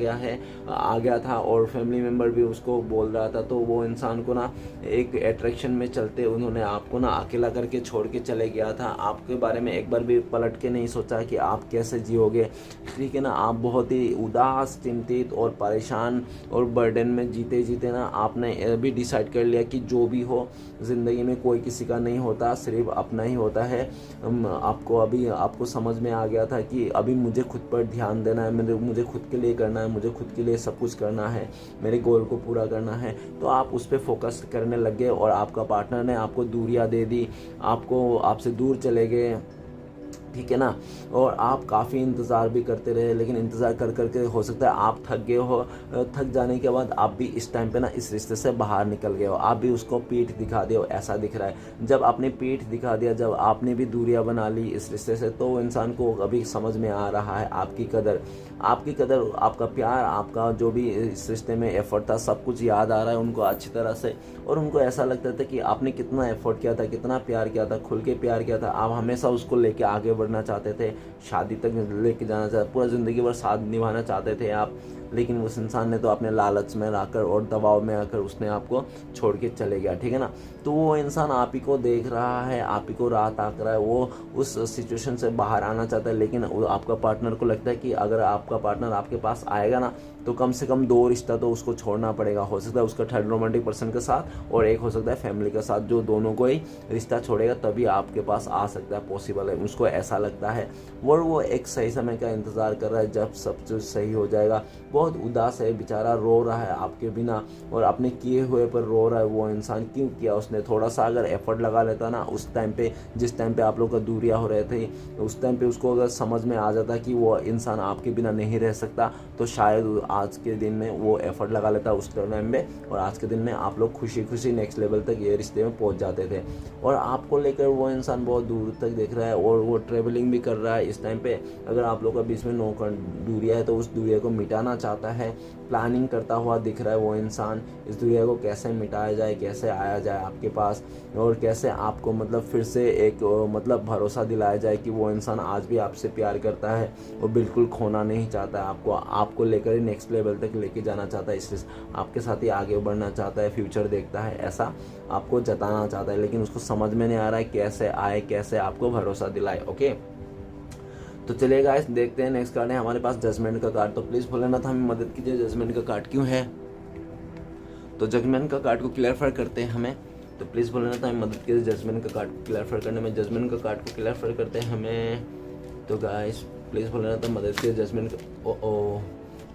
गया था, और फैमिली मेम्बर भी उसको बोल रहा था। तो वो इंसान को ना एक अट्रैक्शन में चलते उन्होंने आपको ना अकेला करके छोड़ के चले गया था। आपके बारे में एक बार भी पलट के नहीं सोचा कि आप कैसे जियोगे, ठीक है ना। आप बहुत ही उदास, चिंतित और परेशान और बर्डन में जीते जीते ना आपने ये भी डिसाइड कर लिया कि जो भी हो ज़िंदगी में कोई किसी का नहीं होता, सिर्फ अपना ही होता है। आपको समझ में आ गया था कि अभी मुझे खुद पर ध्यान देना है, मुझे खुद के लिए करना है, मुझे खुद के लिए सब कुछ करना है, मेरे गोल को पूरा करना है। तो आप उस पर फोकस करने लग गए, और आपका पार्टनर ने आपको दूरियां दे दी, आपसे दूर चले गए, ठीक है ना। और आप काफ़ी इंतज़ार भी करते रहे, लेकिन इंतज़ार कर करके हो सकता है आप थक गए हो। थक जाने के बाद आप भी इस टाइम पे ना इस रिश्ते से बाहर निकल गए हो, आप भी उसको पीठ दिखा दिए हो, ऐसा दिख रहा है। जब आपने पीठ दिखा दिया, जब आपने भी दूरियां बना ली इस रिश्ते से, तो इंसान को अभी समझ में आ रहा है आपकी कदर, आपका प्यार, आपका जो भी इस रिश्ते में एफर्ट था, सब कुछ याद आ रहा है उनको अच्छी तरह से। और उनको ऐसा लगता था कि आपने कितना एफर्ट किया था, कितना प्यार किया था, खुल के प्यार किया था। आप हमेशा उसको लेके आगे बढ़ना चाहते थे, शादी तक लेके जाना चाहते, पूरा ज़िंदगी भर साथ निभाना चाहते थे आप। लेकिन उस इंसान ने तो अपने लालच में आकर और दबाव में आकर उसने आपको छोड़ के चले गया, ठीक है ना। तो वो इंसान आप ही को देख रहा है, आप ही को राह ताक रहा है, वो उस सिचुएशन से बाहर आना चाहता है। लेकिन आपका पार्टनर को लगता है कि अगर आपका पार्टनर आपके पास आएगा ना, तो कम से कम 2 रिश्ता तो उसको छोड़ना पड़ेगा। हो सकता है उसका थर्ड रोमांटिक पर्सन के साथ, और एक हो सकता है फैमिली के साथ, जो दोनों को ही रिश्ता छोड़ेगा तभी आपके पास आ सकता है, पॉसिबल है, उसको ऐसा लगता है। और वो एक सही समय का इंतज़ार कर रहा है जब सब कुछ सही हो जाएगा। बहुत उदास है बेचारा, रो रहा है आपके बिना, और अपने किए हुए पर रो रहा है। वो इंसान क्यों किया उसने? थोड़ा सा अगर एफर्ट लगा लेता ना उस टाइम पे, जिस टाइम पे आप लोग का दूरियां हो रहे थे, उस टाइम पे उसको अगर समझ में आ जाता कि वो इंसान आपके बिना नहीं रह सकता, तो शायद आज के दिन में वो एफर्ट लगा लेता उस टाइम में, और आज के दिन में आप लोग खुशी खुशी नेक्स्ट लेवल तक ये रिश्ते में पहुंच जाते थे। और आपको लेकर वो इंसान बहुत दूर तक देख रहा है, और वो ट्रेवलिंग भी कर रहा है इस टाइम पे। अगर आप लोग का बीच में 9 दूरियां है, तो उस दूरिया को मिटाना चाहता है, प्लानिंग करता हुआ दिख रहा है वो इंसान। इस दूरिया को कैसे मिटाया जाए, कैसे आया जाए आपके पास, और कैसे आपको मतलब फिर से एक मतलब भरोसा दिलाया जाए कि वो इंसान आज भी आपसे प्यार करता है, वो बिल्कुल खोना नहीं चाहता है आपको लेकर ही नेक्स्ट लेवल तक लेके जाना चाहता है, इसलिए आपके साथ ही आगे बढ़ना चाहता है, फ्यूचर देखता है, ऐसा आपको जताना चाहता है। लेकिन उसको समझ में नहीं आ रहा है कैसे आए, कैसे आपको भरोसा दिलाए। ओके, तो चलिए गाइस देखते हैं। नेक्स्ट कार्ड है हमारे पास जजमेंट का कार्ड। तो प्लीज़ भोलेनाथ हमें मदद कीजिए, जजमेंट का कार्ड क्यों है? तो जजमेंट का कार्ड को क्लियरफाई करते हैं हमें। तो प्लीज़ भोलेनाथ हमें मदद कीजिए जजमेंट का कार्ड को क्लियरफाई करने में। जजमेंट का कार्ड को क्लियरफाई करते हैं हमें। तो गाइस प्लीज़ भोलेनाथ मदद कीजिए जजमेंट का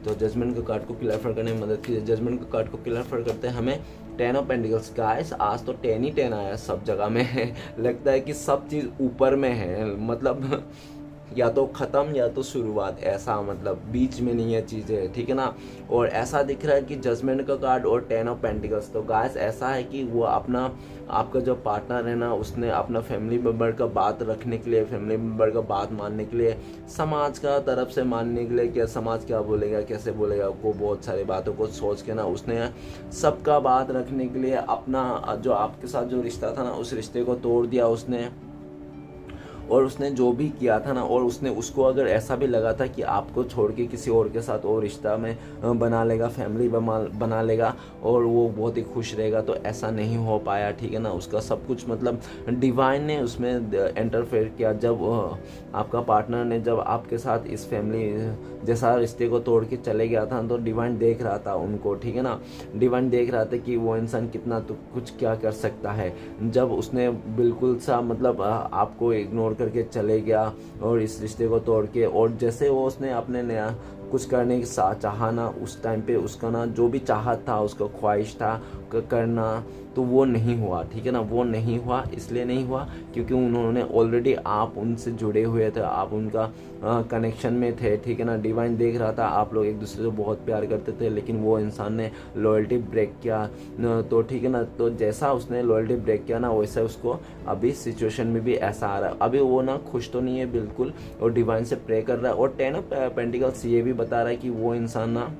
तो जजमेंट का कार्ड को क्लियरफाई करने में मदद कीजिए। जजमेंट का कार्ड को क्लियरफाई करते हैं हमें 10 ऑफ पेंटिकल्स। गाइस आज तो 10 ही 10 आया सब जगह में लगता है कि सब चीज़ ऊपर में है, मतलब या तो ख़त्म या तो शुरुआत, ऐसा मतलब बीच में नहीं है चीज़ें, ठीक है ना। और ऐसा दिख रहा है कि जजमेंट का कार्ड और 10 ऑफ पेंटिकल्स। तो गाइस ऐसा है कि वो आपका जो पार्टनर है ना, उसने अपना फैमिली मेम्बर का बात रखने के लिए, फैमिली मेम्बर का बात मानने के लिए, समाज का तरफ से मानने के लिए, क्या समाज क्या बोलेगा, कैसे बोलेगा, को बहुत सारी बातों को सोच के ना उसने सबका बात रखने के लिए अपना जो आपके साथ जो रिश्ता था ना, उस रिश्ते को तोड़ दिया उसने। और उसने जो भी किया था ना, और उसने उसको अगर ऐसा भी लगा था कि आपको छोड़ के किसी और के साथ और रिश्ता में बना लेगा, फैमिली बना लेगा और वो बहुत ही खुश रहेगा, तो ऐसा नहीं हो पाया, ठीक है ना। उसका सब कुछ मतलब डिवाइन ने उसमें इंटरफेयर किया। जब आपका पार्टनर ने जब आपके साथ इस फैमिली जैसा रिश्ते को तोड़ के चले गया था, तो डिवाइन देख रहा था उनको, ठीक है ना। डिवाइन देख रहा था कि वो इंसान कितना तो कुछ क्या कर सकता है। जब उसने बिल्कुल सा मतलब आपको इग्नोर करके चले गया और इस रिश्ते को तोड़ के, और जैसे वो उसने अपने नया कुछ करने की चाहा ना, उस टाइम पे उसका ना जो भी चाहत था, उसका ख्वाहिश था करना, तो वो नहीं हुआ, ठीक है ना। वो नहीं हुआ, इसलिए नहीं हुआ क्योंकि उन्होंने ऑलरेडी, आप उनसे जुड़े हुए थे, आप उनका कनेक्शन में थे, ठीक है ना। डिवाइन देख रहा था आप लोग एक दूसरे से बहुत प्यार करते थे, लेकिन वो इंसान ने लॉयल्टी ब्रेक किया, तो ठीक है ना। तो जैसा उसने लॉयल्टी ब्रेक किया ना, वैसे उसको अभी सिचुएशन में भी ऐसा आ रहा है। अभी वो ना खुश तो नहीं है बिल्कुल, और डिवाइन से प्रे कर रहा है। और 10 ऑफ पेंटिकल्स ये भी बता रहा है कि वो इंसान ना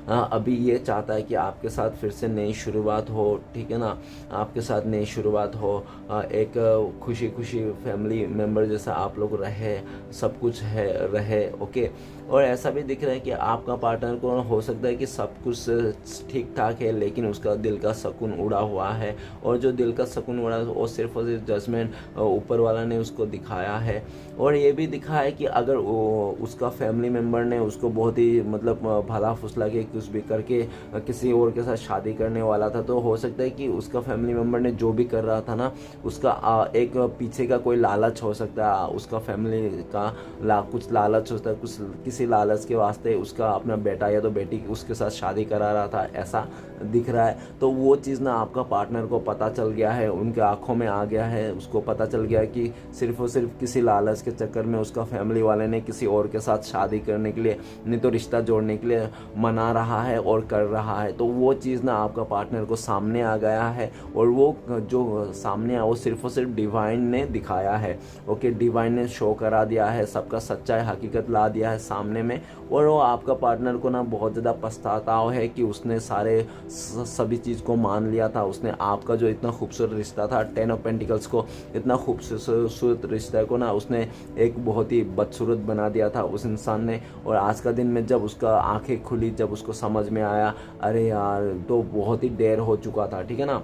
अभी ये चाहता है कि आपके साथ फिर से नई शुरुआत हो, ठीक है ना। आपके साथ नई शुरुआत हो, एक खुशी खुशी फैमिली मेम्बर जैसा आप लोग रहे, सब कुछ है रहे, ओके। और ऐसा भी दिख रहा है कि आपका पार्टनर को हो सकता है कि सब कुछ ठीक ठाक है, लेकिन उसका दिल का सुकून उड़ा हुआ है, और जो दिल का सुकून उड़ा है वो सिर्फ और सिर्फ जजमेंट ऊपर वाला ने उसको दिखाया है। और ये भी दिखा है कि अगर उसका फैमिली मेम्बर ने उसको बहुत ही मतलब भला फुसला के कुछ भी करके किसी और के साथ शादी करने वाला था, तो हो सकता है कि उसका फैमिली मेम्बर ने जो भी कर रहा था ना, उसका एक पीछे का कोई लालच हो सकता है, उसका फैमिली का कुछ लालच हो सकता है, कुछ किसी लालच के वास्ते उसका अपना बेटा या तो बेटी उसके साथ शादी करा रहा था, ऐसा दिख रहा है। तो वो चीज़ ना आपका पार्टनर को पता चल गया है, उनके आंखों में आ गया है, उसको पता चल गया है कि सिर्फ और सिर्फ किसी लालच के चक्कर में उसका फैमिली वाले ने किसी और के साथ शादी करने के लिए, नहीं तो रिश्ता जोड़ने के लिए मना रहा है और कर रहा है। तो वो चीज़ ना आपका पार्टनर को सामने आ गया है, और वो जो सामने आया वो सिर्फ और सिर्फ डिवाइन ने दिखाया है, ओके। डिवाइन ने शो करा दिया है, सबका सच्चाई हकीकत ला दिया है सामने में। और वो आपका पार्टनर को ना बहुत ज़्यादा पछतावा है कि उसने सभी चीज़ को मान लिया था। उसने आपका जो इतना खूबसूरत रिश्ता था, 10 ऑफ पेंटिकल्स को, इतना खूबसूरत रिश्ते को ना उसने एक बहुत ही बदसूरत बना दिया था उस इंसान ने। और आज का दिन में जब उसका आंखें खुली, जब उसको समझ में आया, अरे यार, तो बहुत ही देर हो चुका था, ठीक है ना।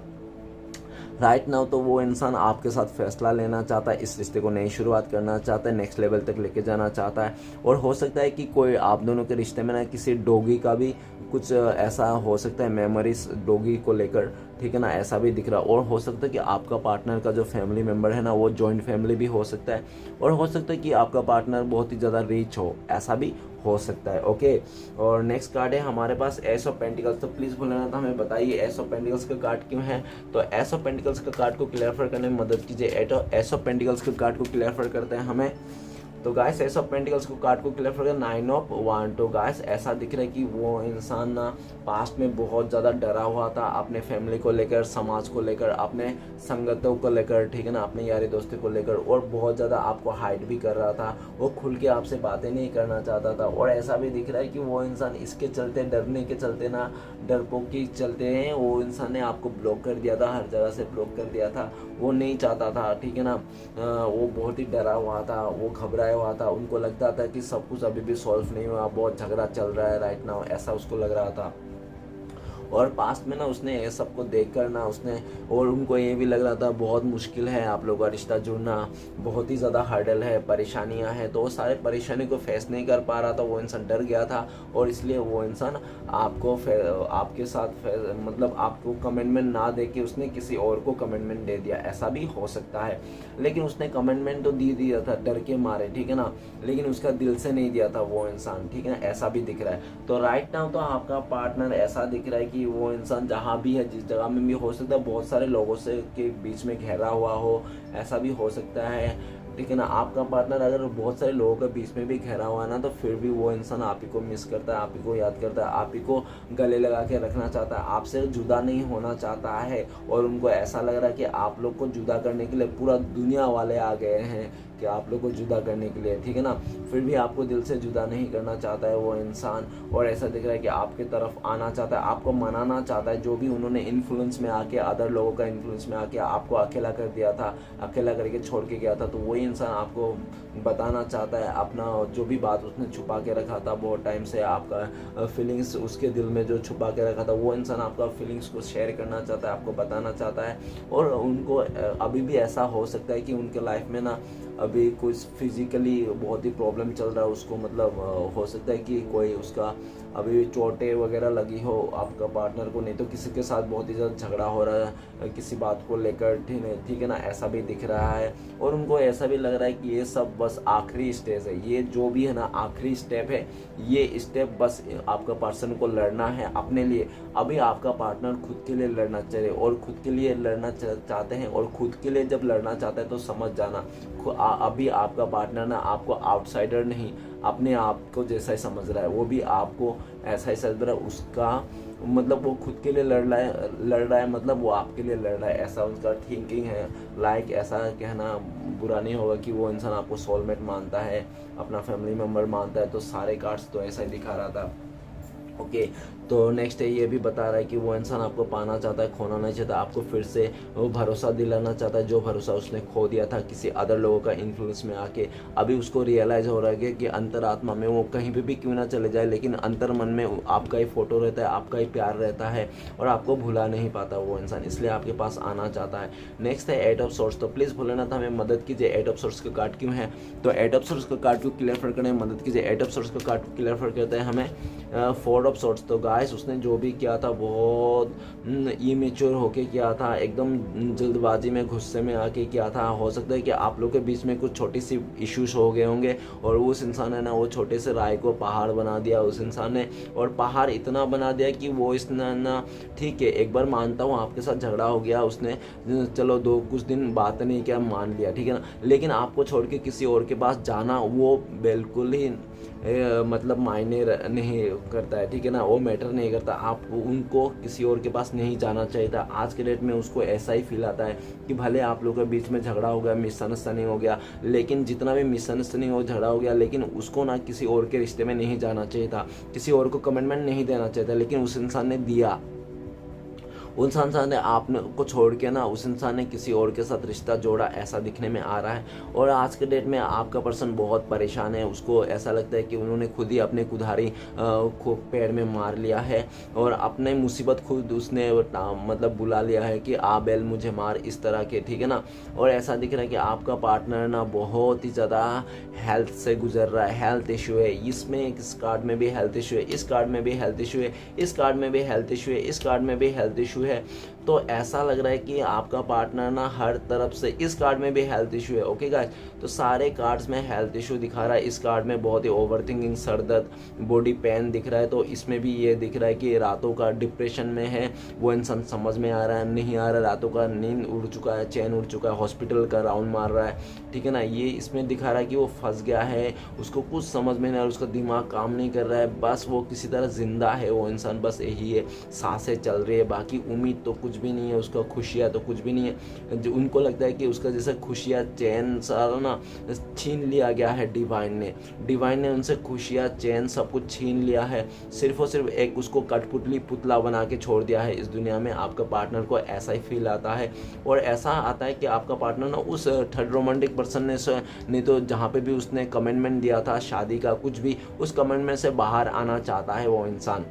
राइट नाउ तो वो इंसान आपके साथ फैसला लेना चाहता है, इस रिश्ते को नई शुरुआत करना चाहता है, नेक्स्ट लेवल तक लेके जाना चाहता है। और हो सकता है कि कोई आप दोनों के रिश्ते में ना किसी डॉगी का भी कुछ ऐसा हो सकता है, मेमोरीज डॉगी को लेकर, ठीक है ना, ऐसा भी दिख रहा है। और हो सकता है कि आपका पार्टनर का जो फैमिली मेम्बर है ना, वो जॉइंट फैमिली भी हो सकता है। और हो सकता है कि आपका पार्टनर बहुत ही ज़्यादा रिच हो, ऐसा भी हो सकता है, ओके। और नेक्स्ट कार्ड है हमारे पास एस ऑफ पेंटिकल्स। तो प्लीज़ भूलना था, हमें बताइए एस ऑफ पेंटिकल्स का कार्ड क्यों है। तो एस ऑफ पेंटिकल्स का कार्ड को क्लियरफाई करने में मदद कीजिए। एस ऑफ पेंटिकल्स का कार्ड को क्लियरफाई करते हैं हमें। तो गाइस एस ऑफ पेंटिकल्स को कार्ड को क्लियर करके 9 ऑफ वांड। तो गाइस ऐसा दिख रहा है कि वो इंसान ना पास्ट में बहुत ज़्यादा डरा हुआ था, अपने फैमिली को लेकर, समाज को लेकर, अपने संगतों को लेकर, ठीक है ना, अपने यारी दोस्ती को लेकर, और बहुत ज़्यादा आपको हाइड भी कर रहा था। वो खुल के आपसे बातें नहीं करना चाहता था। और ऐसा भी दिख रहा है कि वो इंसान इसके चलते, डरने के चलते ना, डरपोक के चलते हैं, वो इंसान ने आपको ब्लॉक कर दिया था, हर जगह से ब्लॉक कर दिया था। वो नहीं चाहता था, ठीक है ना। वो बहुत ही डरा हुआ था, वो घबराया हुआ था। उनको लगता था कि सब कुछ अभी भी सॉल्व नहीं हुआ, बहुत झगड़ा चल रहा है राइट नाउ, ऐसा उसको लग रहा था। और पास्ट में ना उसने ये सबको देख कर ना उसने, और उनको ये भी लग रहा था बहुत मुश्किल है आप लोगों का रिश्ता जुड़ना, बहुत ही ज़्यादा हर्डल है, परेशानियां हैं। तो वो सारे परेशानी को फेस नहीं कर पा रहा था, वो इंसान डर गया था। और इसलिए वो इंसान आपके साथ मतलब आपको कमिटमेंट ना दे के उसने किसी और को कमिटमेंट दे दिया, ऐसा भी हो सकता है। लेकिन उसने कमिटमेंट तो दे दिया था डर के मारे, ठीक है ना, लेकिन उसका दिल से नहीं दिया था वो इंसान, ठीक है ना, ऐसा भी दिख रहा है। तो राइट नाउ तो आपका पार्टनर ऐसा दिख रहा है कि वो इंसान जहाँ भी है, जिस जगह में भी हो सकता है, बहुत सारे लोगों से के बीच में घिरा हुआ हो, ऐसा भी हो सकता है, ठीक है ना। आपका पार्टनर अगर बहुत सारे लोगों के बीच में भी घिरा हुआ है ना, तो फिर भी वो इंसान आप ही को मिस करता है, आप ही को याद करता है, आप ही को गले लगा के रखना चाहता है, आपसे जुदा नहीं होना चाहता है। और उनको ऐसा लग रहा है कि आप लोग को जुदा करने के लिए पूरा दुनिया वाले आ गए हैं, कि आप लोग को जुदा करने के लिए, ठीक है ना, फिर भी आपको दिल से जुदा नहीं करना चाहता है वो इंसान, और ऐसा दिख रहा है कि आपके तरफ आना चाहता है, आपको मनाना चाहता है। जो भी उन्होंने इन्फ्लुएंस में आके, अदर लोगों का इन्फ्लुएंस में आके आपको अकेला कर दिया था, अकेला करके छोड़ के गया था, तो वही इंसान आपको बताना चाहता है अपना जो भी बात उसने छुपा के रखा था बहुत टाइम से, आपका फीलिंग्स उसके दिल में जो छुपा के रखा था, वो इंसान आपका फीलिंग्स को शेयर करना चाहता है, आपको बताना चाहता है। और उनको अभी भी ऐसा हो सकता है कि उनके लाइफ में ना अभी कुछ फिजिकली बहुत ही प्रॉब्लम चल रहा है उसको, मतलब हो सकता है कि कोई उसका अभी चोटें वगैरह लगी हो आपका पार्टनर को, नहीं तो किसी के साथ बहुत ही ज़्यादा झगड़ा हो रहा है किसी बात को लेकर, ठीक है ना, ऐसा भी दिख रहा है। और उनको ऐसा भी लग रहा है कि ये सब बस आखिरी स्टेज है, ये जो भी है ना आखिरी स्टेप है, ये स्टेप बस आपका पर्सन को लड़ना है अपने लिए। अभी आपका पार्टनर खुद के लिए लड़ना चाहिए, और खुद के लिए लड़ना चाहते हैं, और खुद के लिए जब लड़ना चाहते हैं तो समझ जाना अभी आपका पार्टनर ना आपको आउटसाइडर नहीं, अपने आप को जैसा ही समझ रहा है, वो भी आपको ऐसा ही समझ रहा है। उसका मतलब वो खुद के लिए लड़ रहा है, मतलब वो आपके लिए लड़ रहा है, ऐसा उसका थिंकिंग है। लाइक ऐसा कहना बुरा नहीं होगा कि वो इंसान आपको सोलमेट मानता है, अपना फैमिली मेम्बर मानता है, तो सारे कार्ड्स तो ऐसा ही दिखा रहा था। ओके, तो नेक्स्ट है ये भी बता रहा है कि वो इंसान आपको पाना चाहता है, खोना नहीं चाहता, आपको फिर से वो भरोसा दिलाना चाहता है, जो भरोसा उसने खो दिया था किसी अदर लोगों का इन्फ्लुएंस में आके। अभी उसको रियलाइज़ हो रहा है कि अंतरात्मा में वो कहीं पे भी क्यों ना चले जाए, लेकिन अंतर मन में आपका ही फोटो रहता है, आपका ही प्यार रहता है, और आपको भुला नहीं पाता वो इंसान, इसलिए आपके पास आना चाहता है। नेक्स्ट है 8 ऑफ सोर्स। तो प्लीज़ भूलना था हमें मदद कीजिए, 8 ऑफ सोर्स का कार्ड क्यों है, तो 8 ऑफ सोर्स का कार्ड को क्लियर करने में मदद कीजिए। 8 ऑफ सोर्स का कार्ड को क्लियर करते हैं हमें 4 ऑफ सोर्स। तो गाइस उसने जो भी किया था बहुत इमेच्योर होके किया था, एकदम जल्दबाजी में गुस्से में आके किया था। हो सकता है कि आप लोग के बीच में कुछ छोटी सी इश्यूज हो गए होंगे, और उस इंसान ने ना वो छोटे से राय को पहाड़ बना दिया उस इंसान ने, और पहाड़ इतना बना दिया कि वो इसने ना, ठीक है एक बार मानता हूँ आपके साथ झगड़ा हो गया, उसने चलो कुछ दिन बात नहीं किया, मान लिया, ठीक है ना, लेकिन आपको छोड़ के किसी और के पास जाना वो बिल्कुल ही मतलब मायने नहीं करता है, ठीक है ना, वो मैटर नहीं करता। आप उनको किसी और के पास नहीं जाना चाहिए था। आज के डेट में उसको ऐसा ही फील आता है कि भले आप लोगों के बीच में झगड़ा हो गया, मिसअंडरस्टैंडिंग हो गया, लेकिन जितना भी मिसअंडरस्टैंडिंग हो, झगड़ा हो गया, लेकिन उसको ना किसी और के रिश्ते में नहीं जाना चाहिए था, किसी और को कमिटमेंट नहीं देना चाहिए था, लेकिन उस इंसान ने दिया। उस इंसान ने आपने को छोड़ के ना उस इंसान ने किसी और के साथ रिश्ता जोड़ा, ऐसा दिखने में आ रहा है। और आज के डेट में आपका पर्सन बहुत परेशान है, उसको ऐसा लगता है कि उन्होंने खुद ही अपने कुल्हाड़ी पेड़ में मार लिया है, और अपने मुसीबत खुद उसने मतलब बुला लिया है कि आ बैल मुझे मार, इस तरह के, ठीक है ना। और ऐसा दिख रहा है कि आपका पार्टनर ना बहुत ही ज़्यादा हेल्थ से गुजर रहा है, हेल्थ इशू है, इसमें इस कार्ड में भी हेल्थ इशू है, इस कार्ड में भी हेल्थ इशू है, इस कार्ड में भी हेल्थ इशू है, इस कार्ड में भी हेल्थ इशू है। तो ऐसा लग रहा है कि आपका पार्टनर ना हर तरफ से, इस कार्ड में भी हेल्थ इशू है। ओके गाइस, तो सारे कार्ड्स में हेल्थ इशू दिखा रहा है। इस कार्ड में बहुत ही ओवरथिंकिंग, सर दर्द, बॉडी पेन दिख रहा है, तो इसमें भी ये दिख रहा है कि रातों का डिप्रेशन में है वो इंसान, समझ में आ रहा है नहीं आ रहा, रातों का नींद उड़ चुका है, चैन उड़ चुका है, हॉस्पिटल का राउंड मार रहा है, ठीक है ना। ये इसमें दिखा रहा है कि वो फंस गया है, उसको कुछ समझ में नहीं आ रहा, उसका दिमाग काम नहीं कर रहा है, बस वो किसी तरह जिंदा है वो इंसान, बस यही है, सांसें चल रही है, बाकी उम्मीद तो कुछ भी नहीं है उसका, खुशियाँ तो कुछ भी नहीं है। जो उनको लगता है कि उसका जैसे खुशियाँ, चैन सारा ना छीन लिया गया है डिवाइन ने उनसे खुशियाँ, चैन सब कुछ छीन लिया है, सिर्फ और सिर्फ एक उसको कठपुतली पुतला बना के छोड़ दिया है इस दुनिया में। आपका पार्टनर को ऐसा ही फील आता है, और ऐसा आता है कि आपका पार्टनर ना उस थर्ड रोमांटिक पर्सन ने तो जहाँ पे भी उसने कमिटमेंट दिया था शादी का, कुछ भी, उस कमिटमेंट से बाहर आना चाहता है वो इंसान,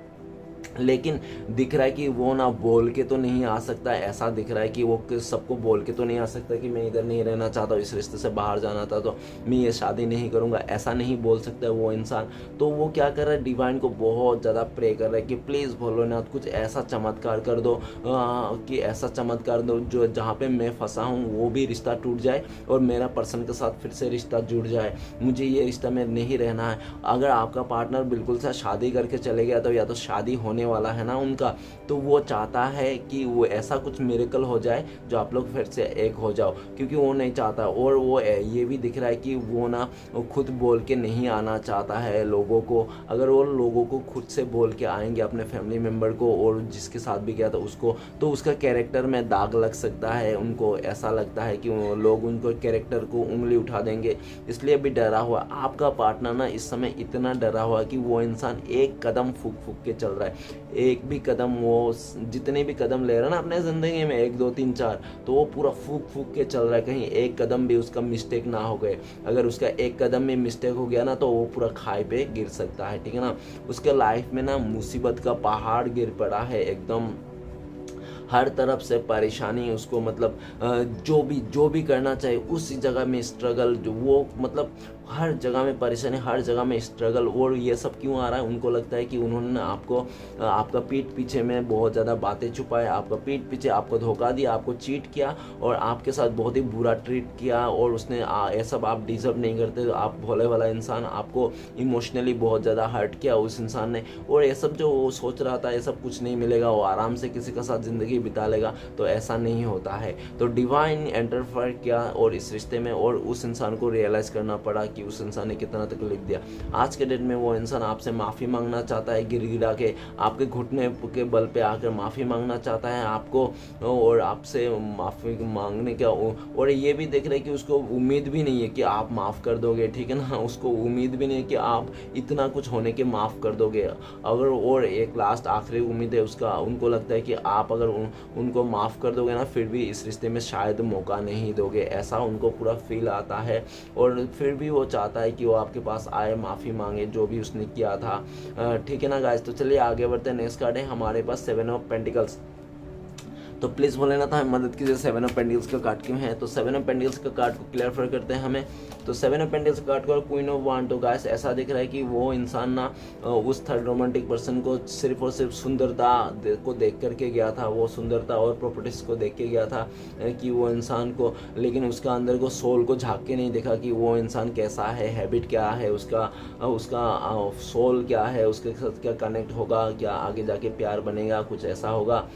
लेकिन दिख रहा है कि वो ना बोल के तो नहीं आ सकता। ऐसा दिख रहा है कि वो सबको बोल के तो नहीं आ सकता कि मैं इधर नहीं रहना चाहता, इस रिश्ते से बाहर जाना था, तो मैं ये शादी नहीं करूँगा, ऐसा नहीं बोल सकता वो इंसान। तो वो क्या कर रहा है, डिवाइन को बहुत ज़्यादा प्रे कर रहा है कि प्लीज़ भोलेनाथ कुछ ऐसा चमत्कार कर दो कि ऐसा चमत्कार दो जो जहाँ पे मैं फंसा हूँ वो भी रिश्ता टूट जाए, और मेरा पर्सन के साथ फिर से रिश्ता जुड़ जाए, मुझे ये रिश्ता में नहीं रहना है। अगर आपका पार्टनर बिल्कुल सा शादी करके चले गया तो या तो शादी होने होने वाला है ना उनका, तो वो चाहता है कि वो ऐसा कुछ मिरेकल हो जाए जो आप लोग फिर से एक हो जाओ, क्योंकि वो नहीं चाहता। और वो ये भी दिख रहा है कि वो ना खुद बोल के नहीं आना चाहता है लोगों को। अगर वो लोगों को खुद से बोल के आएंगे, अपने फैमिली मेम्बर को और जिसके साथ भी गया था उसको, तो उसका कैरेक्टर में दाग लग सकता है। उनको ऐसा लगता है कि लोग उनको कैरेक्टर को उंगली उठा देंगे, इसलिए भी डरा हुआ। आपका पार्टनर ना इस समय इतना डरा हुआ कि वो इंसान एक कदम फूक फूक के चल रहा है। एक भी कदम, वो जितने भी कदम ले रहा है ना अपने ज़िंदगी में, 1 2 3 4, तो वो पूरा फूक फूक के चल रहा है, कहीं एक कदम भी उसका मिस्टेक ना हो गए। अगर उसका एक कदम में मिस्टेक हो गया ना तो वो पूरा खाई पे गिर सकता है, ठीक है ना। उसके लाइफ में ना मुसीबत का पहाड़ गिर पड़ा है एकदम, हर तरफ से परेशानी उसको, मतलब जो भी करना चाहिए उस जगह में स्ट्रगल, जो वो मतलब हर जगह में परेशानी, हर जगह में स्ट्रगल। और ये सब क्यों आ रहा है, उनको लगता है कि उन्होंने आपको आपका पीठ पीछे में बहुत ज़्यादा बातें छुपाए, आपका पीठ पीछे आपको धोखा दिया, आपको चीट किया और आपके साथ बहुत ही बुरा ट्रीट किया, और उसने ये सब आप डिजर्व नहीं करते, आप भोले वाला इंसान, आपको इमोशनली बहुत ज़्यादा हर्ट किया उस इंसान ने। और ये सब जो वो सोच रहा था ये सब कुछ नहीं मिलेगा, वो आराम से किसी के साथ ज़िंदगी बिता लेगा, तो ऐसा नहीं होता है। तो डिवाइन एंटरफेयर किया और इस रिश्ते में, और उस इंसान को रियलाइज़ करना पड़ा कि उस इंसान ने कितना तकलीफ दिया। आज के डेट में वो इंसान आपसे माफ़ी मांगना चाहता है, गिर गिरा के आपके घुटने के बल पे आकर माफ़ी मांगना चाहता है आपको, और आपसे माफ़ी मांगने का, और ये भी देख रहे हैं कि उसको उम्मीद भी नहीं है कि आप माफ़ कर दोगे, ठीक है ना। उसको उम्मीद भी नहीं है कि आप इतना कुछ होने के माफ़ कर दोगे। अगर और एक लास्ट आखिरी उम्मीद है उसका, उनको लगता है कि आप अगर उनको माफ़ कर दोगे ना, फिर भी इस रिश्ते में शायद मौका नहीं दोगे, ऐसा उनको पूरा फील आता है। और फिर भी वो चाहता है कि वो आपके पास आए, माफ़ी मांगे जो भी उसने किया था, ठीक है ना गाइस। तो चलिए आगे बढ़ते हैं। नेक्स्ट कार्ड है हमारे पास 7 ऑफ पेंटिकल्स। तो प्लीज़ बोले ना था मदद कीजिए 7 ऑफ पेंटिकल्स का कार्ड क्यों है। तो 7 ऑफ पेंटिकल्स का कार्ड को क्लियर करते हैं हमें। तो 7 ऑफ पेंटिकल्स का कार्ड को क्वीन ऑफ वांड। तो गाइस ऐसा दिख रहा है कि वो इंसान ना उस थर्ड रोमांटिक पर्सन को सिर्फ और सिर्फ सुंदरता को देख करके गया था, वो सुंदरता और प्रॉपर्टीज को देख के गया था कि वो इंसान को, लेकिन उसका अंदर को सोल को झाँक के नहीं देखा कि वो इंसान कैसा है, हैबिट क्या है उसका, सोल क्या है, उसके साथ क्या कनेक्ट होगा, क्या आगे जाके प्यार बनेगा, कुछ ऐसा होगा,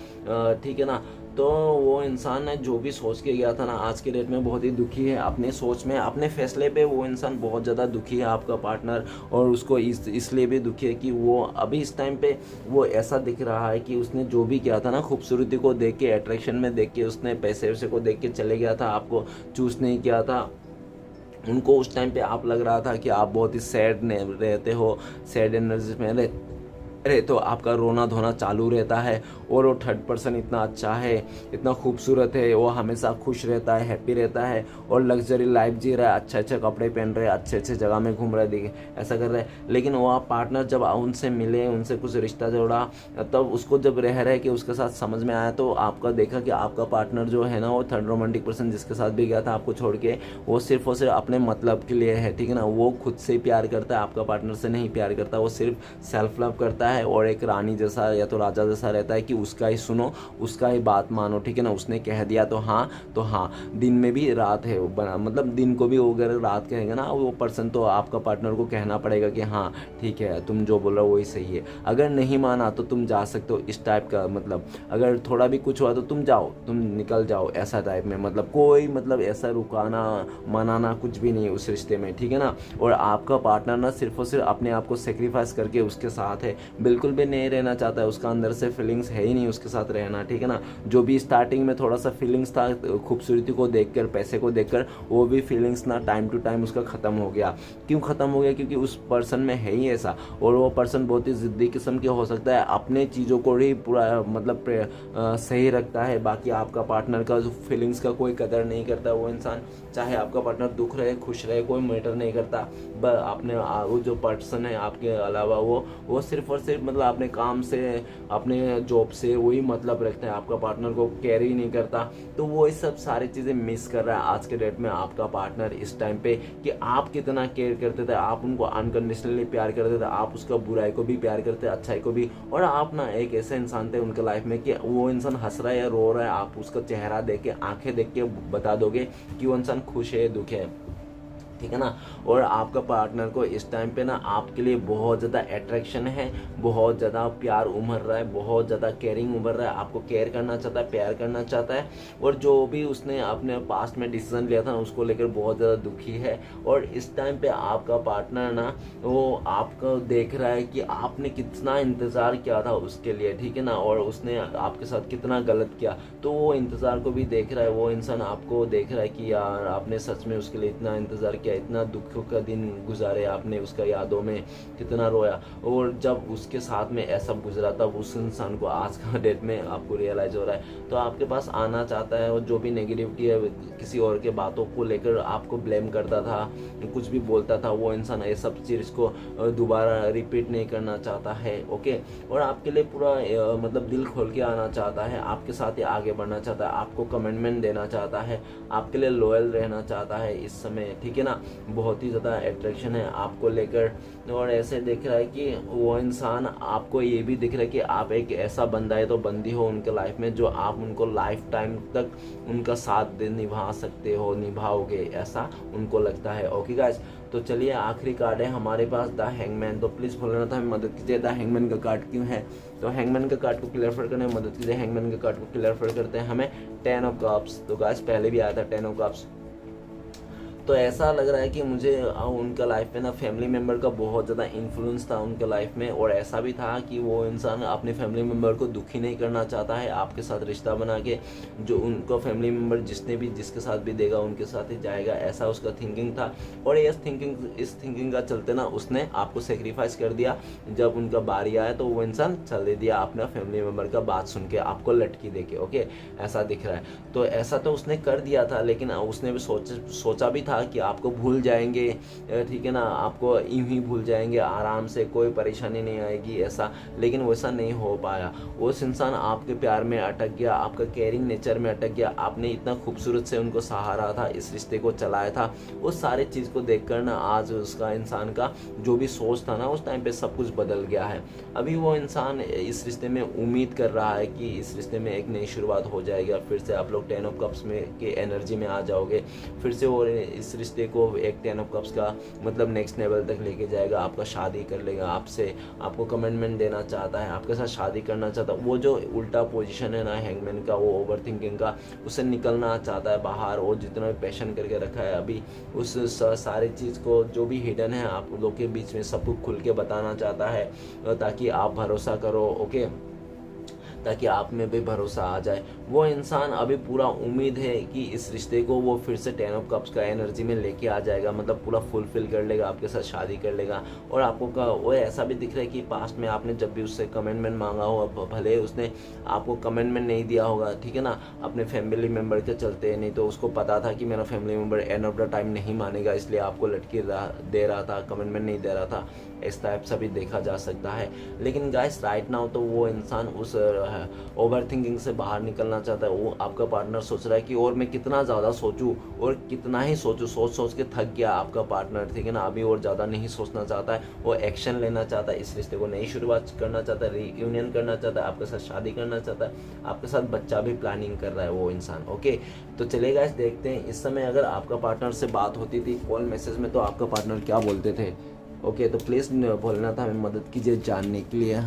ठीक है ना। तो वो इंसान ने जो भी सोच के गया था ना, आज के डेट में बहुत ही दुखी है अपने सोच में, अपने फैसले पे वो इंसान बहुत ज़्यादा दुखी है आपका पार्टनर। और उसको इसलिए भी दुखी है कि वो अभी इस टाइम पे वो ऐसा दिख रहा है कि उसने जो भी किया था ना, खूबसूरती को देख के, अट्रैक्शन में देख के, उसने पैसे वैसे को देख के चले गया था, आपको चूज़ नहीं किया था। उनको उस टाइम पे आप लग रहा था कि आप बहुत ही सैड रहते हो, सैड एनर्जी में अरे तो आपका रोना धोना चालू रहता है। और वो थर्ड पर्सन इतना अच्छा है, इतना खूबसूरत है, वो हमेशा खुश रहता है, हैप्पी रहता है और लग्जरी लाइफ जी रहा है, अच्छे अच्छे कपड़े पहन रहे हैं, अच्छे अच्छे जगह में घूम रहा है, देखिए ऐसा कर रहा है। लेकिन वो आप पार्टनर जब उनसे मिले, उनसे कुछ रिश्ता जोड़ा, तब उसको जब रह रहे कि उसके साथ समझ में आया, तो आपका देखा कि आपका पार्टनर जो है ना, वो थर्ड रोमांटिक पर्सन जिसके साथ भी गया था आपको छोड़ के, वो सिर्फ और सिर्फ अपने मतलब के लिए है, ठीक है ना। वो खुद से प्यार करता है, आपका पार्टनर से नहीं प्यार करता, वो सिर्फ सेल्फ लव करता है और एक रानी जैसा या तो राजा जैसा रहता है कि उसका ही सुनो, उसका ही बात मानो, ठीक है ना। उसने कह दिया तो हाँ, दिन में भी रात है, मतलब दिन को भी अगर रात कहेगा ना वो पर्सन, तो आपका पार्टनर को कहना पड़ेगा कि हाँ ठीक है, तुम जो बोल रहे हो वही सही है। अगर नहीं माना तो तुम जा सकते हो, इस टाइप का, मतलब अगर थोड़ा भी कुछ हुआ तो तुम जाओ, तुम निकल जाओ, ऐसा टाइप में, मतलब कोई मतलब ऐसा रुकाना मनाना कुछ भी नहीं उस रिश्ते में, ठीक है ना। और आपका पार्टनर ना सिर्फ और सिर्फ अपने आप को सेक्रीफाइस करके उसके साथ है, बिल्कुल भी नहीं रहना चाहता है, उसका अंदर से फीलिंग्स है ही नहीं उसके साथ रहना, ठीक है ना। जो भी स्टार्टिंग में थोड़ा सा फीलिंग्स था खूबसूरती को देखकर, पैसे को देखकर, वो भी फीलिंग्स ना टाइम टू टाइम उसका ख़त्म हो गया। क्यों ख़त्म हो गया? क्योंकि उस पर्सन में है ही ऐसा, और वो पर्सन बहुत ही ज़िद्दी किस्म के हो सकता है, अपने चीज़ों को ही पूरा मतलब सही रखता है, बाकी आपका पार्टनर का जो फीलिंग्स का कोई कदर नहीं करता वो इंसान। चाहे आपका पार्टनर दुख रहे खुश रहे, कोई मैटर नहीं करता, बस अपने वो जो पर्सन है आपके अलावा वो सिर्फ और सिर्फ मतलब अपने काम से, अपने जॉब से वही मतलब रखते हैं, आपका पार्टनर को केयर ही नहीं करता। तो वो ये सब सारी चीज़ें मिस कर रहा है आज के डेट में आपका पार्टनर इस टाइम पे, कि आप कितना केयर करते थे, आप उनको अनकंडीशनली प्यार करते थे, आप उसका बुराई को भी प्यार करते, अच्छाई को भी। और आप ना एक ऐसे इंसान थे उनके लाइफ में कि वो इंसान हंस रहा है या रो रहा है, आप उसका चेहरा देख के, आंखें देख के बता दोगे कि वो इंसान खुश है, दुख है, ठीक है ना। और आपका पार्टनर को इस टाइम पे ना आपके लिए बहुत ज़्यादा अट्रैक्शन है, बहुत ज़्यादा प्यार उमड़ रहा है, बहुत ज़्यादा केयरिंग उमड़ रहा है, आपको केयर करना चाहता है, प्यार करना चाहता है। और जो भी उसने अपने पास्ट में डिसीजन लिया था ना उसको लेकर बहुत ज़्यादा दुखी है। और इस टाइम पे आपका पार्टनर ना वो आपको देख रहा है कि आपने कितना इंतज़ार किया था उसके लिए, ठीक है ना, और उसने आपके साथ कितना गलत किया, तो वो इंतज़ार को भी देख रहा है। वो इंसान आपको देख रहा है कि यार आपने सच में उसके लिए इतना इंतज़ार किया, इतना दुखों का दिन गुजारे आपने, उसका यादों में कितना रोया। और जब उसके साथ में ऐसा गुजरा तब उस इंसान को आज का डेट में आपको रियलाइज़ हो रहा है, तो आपके पास आना चाहता है। और जो भी नेगेटिविटी है किसी और के बातों को लेकर आपको ब्लेम करता था, कुछ भी बोलता था, वो इंसान ये सब चीज़ को दोबारा रिपीट नहीं करना चाहता है। ओके, और आपके लिए पूरा मतलब दिल खोल के आना चाहता है, आपके साथ ही आगे बढ़ना चाहता है, आपको कमिटमेंट देना चाहता है, आपके लिए लॉयल रहना चाहता है इस समय, ठीक है ना। बहुत ही ज़्यादा अट्रैक्शन है आपको लेकर। और ऐसे दिख रहा है कि वो इंसान आपको ये भी दिख रहा है कि आप एक ऐसा बंदा है तो बंदी हो उनके लाइफ में जो आप उनको लाइफ टाइम तक उनका साथ निभा सकते हो, निभाओगे, ऐसा उनको लगता है। ओके गाइस, तो चलिए आखिरी कार्ड है हमारे पास द हैंगमैन। तो प्लीज़ बोलना था, हमें मदद कीजिए, द हैंगमैन का कार्ड क्यों है। तो हैंगमैन का कार्ड को क्लियरफाई करने में मदद कीजिए। हैंगमैन का कार्ड को क्लियरफाई करते हैं हमें 10 ऑफ कप्स। तो गाइस पहले भी आया था 10 ऑफ कप्स। तो ऐसा लग रहा है कि मुझे उनका लाइफ में ना फैमिली मेम्बर का बहुत ज़्यादा इन्फ्लुएंस था उनके लाइफ में। और ऐसा भी था कि वो इंसान अपने फैमिली मेम्बर को दुखी नहीं करना चाहता है, आपके साथ रिश्ता बना के जो उनको फैमिली मेम्बर जिसने भी जिसके साथ भी देगा उनके साथ ही जाएगा, ऐसा उसका थिंकिंग था। और इस थिंकिंग का चलते ना उसने आपको सेक्रीफाइस कर दिया। जब उनका बारी आया तो वो इंसान चल दे दिया अपना फैमिली मेम्बर का बात सुन के, आपको लटकी दे के। ओके, ऐसा दिख रहा है। तो ऐसा तो उसने कर दिया था, लेकिन उसने भी सोचा भी था कि आपको भूल जाएंगे, ठीक है ना, आपको यूं ही भूल जाएंगे आराम से, कोई परेशानी नहीं आएगी ऐसा। लेकिन वैसा नहीं हो पाया। उस इंसान आपके प्यार में अटक गया, आपका केयरिंग नेचर में अटक गया। आपने इतना खूबसूरत से उनको सहारा था, इस रिश्ते को चलाया था। उस सारे चीज़ को देखकर ना आज उसका इंसान का जो भी सोच था ना उस टाइम पे सब कुछ बदल गया है। अभी वो इंसान इस रिश्ते में उम्मीद कर रहा है कि इस रिश्ते में एक नई शुरुआत हो जाएगी और फिर से आप लोग 10 ऑफ कप्स में के एनर्जी में आ जाओगे। फिर से वो इस रिश्ते को एक 10 ऑफ कप्स का मतलब नेक्स्ट लेवल तक लेके जाएगा, आपका शादी कर लेगा आपसे, आपको कमिटमेंट देना चाहता है, आपके साथ शादी करना चाहता है। वो जो उल्टा पोजीशन है ना हैंगमैन का, वो ओवर थिंकिंग का, उससे निकलना चाहता है बाहर। और जितना भी पैशन करके रखा है अभी उस सारी चीज़ को जो भी हिडन है आप लोग के बीच में सब कुछ खुल के बताना चाहता है, ताकि आप भरोसा करो। ओके, ताकि आप में भी भरोसा आ जाए। वो इंसान अभी पूरा उम्मीद है कि इस रिश्ते को वो फिर से 10 ऑफ कप्स का एनर्जी में लेके आ जाएगा, मतलब पूरा फुलफिल कर लेगा, आपके साथ शादी कर लेगा। और आपको वो ऐसा भी दिख रहा है कि पास्ट में आपने जब भी उससे कमिटमेंट मांगा हो, भले उसने आपको कमिटमेंट नहीं दिया होगा, ठीक है ना, अपने फैमिली मेम्बर के चलते, नहीं तो उसको पता था कि मेरा family member end of the time नहीं मानेगा, इसलिए आपको लटकी दे रहा था, कमिटमेंट नहीं दे रहा था। इस टाइप से भी देखा जा सकता है। लेकिन गाइस राइट नाउ तो वो इंसान उस ओवर थिंकिंग से बाहर निकलना चाहता है। वो आपका पार्टनर सोच रहा है कि और मैं कितना ज़्यादा सोचूं और कितना ही सोचूं, सोच के थक गया आपका पार्टनर, ठीक है ना। अभी और ज़्यादा नहीं सोचना चाहता है, वो एक्शन लेना चाहता है, इस रिश्ते को नई शुरुआत करना चाहता है, रीयूनियन करना चाहता है, आपके साथ शादी करना चाहता है, आपके साथ बच्चा भी प्लानिंग कर रहा है वो इंसान। ओके, तो चलेगा इस देखते हैं इस समय अगर आपका पार्टनर से बात होती थी कॉल मैसेज में तो आपका पार्टनर क्या बोलते थे। ओके, तो प्लीज़ बोलना था, हमें मदद कीजिए जानने के लिए।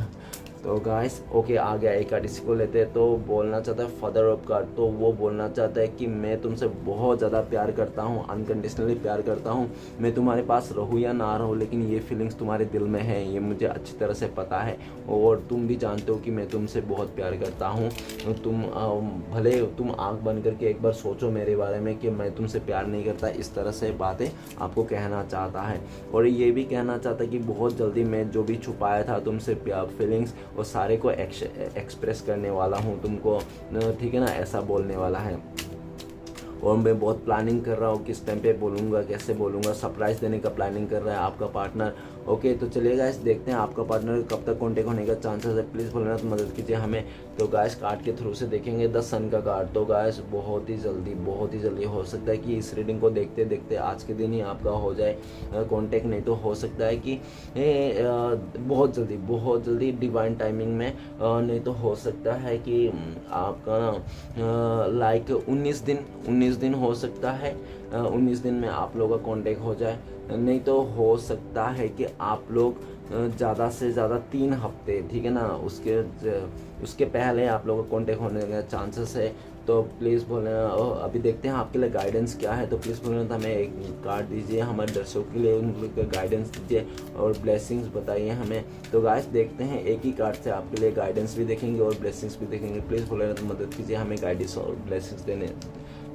तो गाइस ओके, आ गया एक कार्ड, इसी को लेते हैं। तो बोलना चाहता है फादर ऑफ कार्ड। तो वो बोलना चाहता है कि मैं तुमसे बहुत ज़्यादा प्यार करता हूँ, अनकंडीशनली प्यार करता हूँ। मैं तुम्हारे पास रहूँ या ना रहूँ, लेकिन ये फीलिंग्स तुम्हारे दिल में है, ये मुझे अच्छी तरह से पता है। और तुम भी जानते हो कि मैं तुमसे बहुत प्यार करता हूँ। तुम भले तुम आँख बंद करके एक बार सोचो मेरे बारे में कि मैं तुमसे प्यार नहीं करता, इस तरह से बातें आपको कहना चाहता है। और ये भी कहना चाहता है कि बहुत जल्दी मैं जो भी छुपाया था तुमसे प्यार फीलिंग्स वो सारे को एक्सप्रेस करने वाला हूँ तुमको, ठीक है ना, ऐसा बोलने वाला है। और मैं बहुत प्लानिंग कर रहा हूँ किस टाइम पे बोलूँगा, कैसे बोलूँगा, सरप्राइज़ देने का प्लानिंग कर रहा है आपका पार्टनर। ओके, तो चलिए गाइस देखते हैं आपका पार्टनर कब तक कॉन्टेक्ट होने का चांसेस है। प्लीज़ बोलना तो मदद कीजिए हमें। तो गाइस कार्ड के थ्रू से देखेंगे 10 सन का कार्ड। तो गाइस बहुत ही जल्दी हो सकता है कि इस रीडिंग को देखते देखते आज के दिन ही आपका हो जाए कॉन्टेक्ट, नहीं तो हो सकता है कि बहुत जल्दी डिवाइन टाइमिंग में, नहीं तो हो सकता है कि आपका ना लाइक 19 दिन हो सकता है, 19 दिन में आप लोगों का कांटेक्ट हो जाए, नहीं तो हो सकता है कि आप लोग ज़्यादा से ज़्यादा 3 हफ्ते, ठीक है ना, उसके पहले आप लोगों का कांटेक्ट होने का चांसेस है। तो प्लीज़ बोले, अभी देखते हैं आपके लिए गाइडेंस क्या है। तो प्लीज़ बोले तो हमें एक कार्ड दीजिए, हमारे दर्शकों के लिए उनको गाइडेंस दीजिए और ब्लेसिंग्स बताइए हमें। तो गाइस देखते हैं, एक ही कार्ड से आपके लिए गाइडेंस भी देखेंगे और ब्लेसिंग्स भी देखेंगे। प्लीज़ बोले तो मदद कीजिए हमें गाइडेंस और ब्लेसिंग्स देने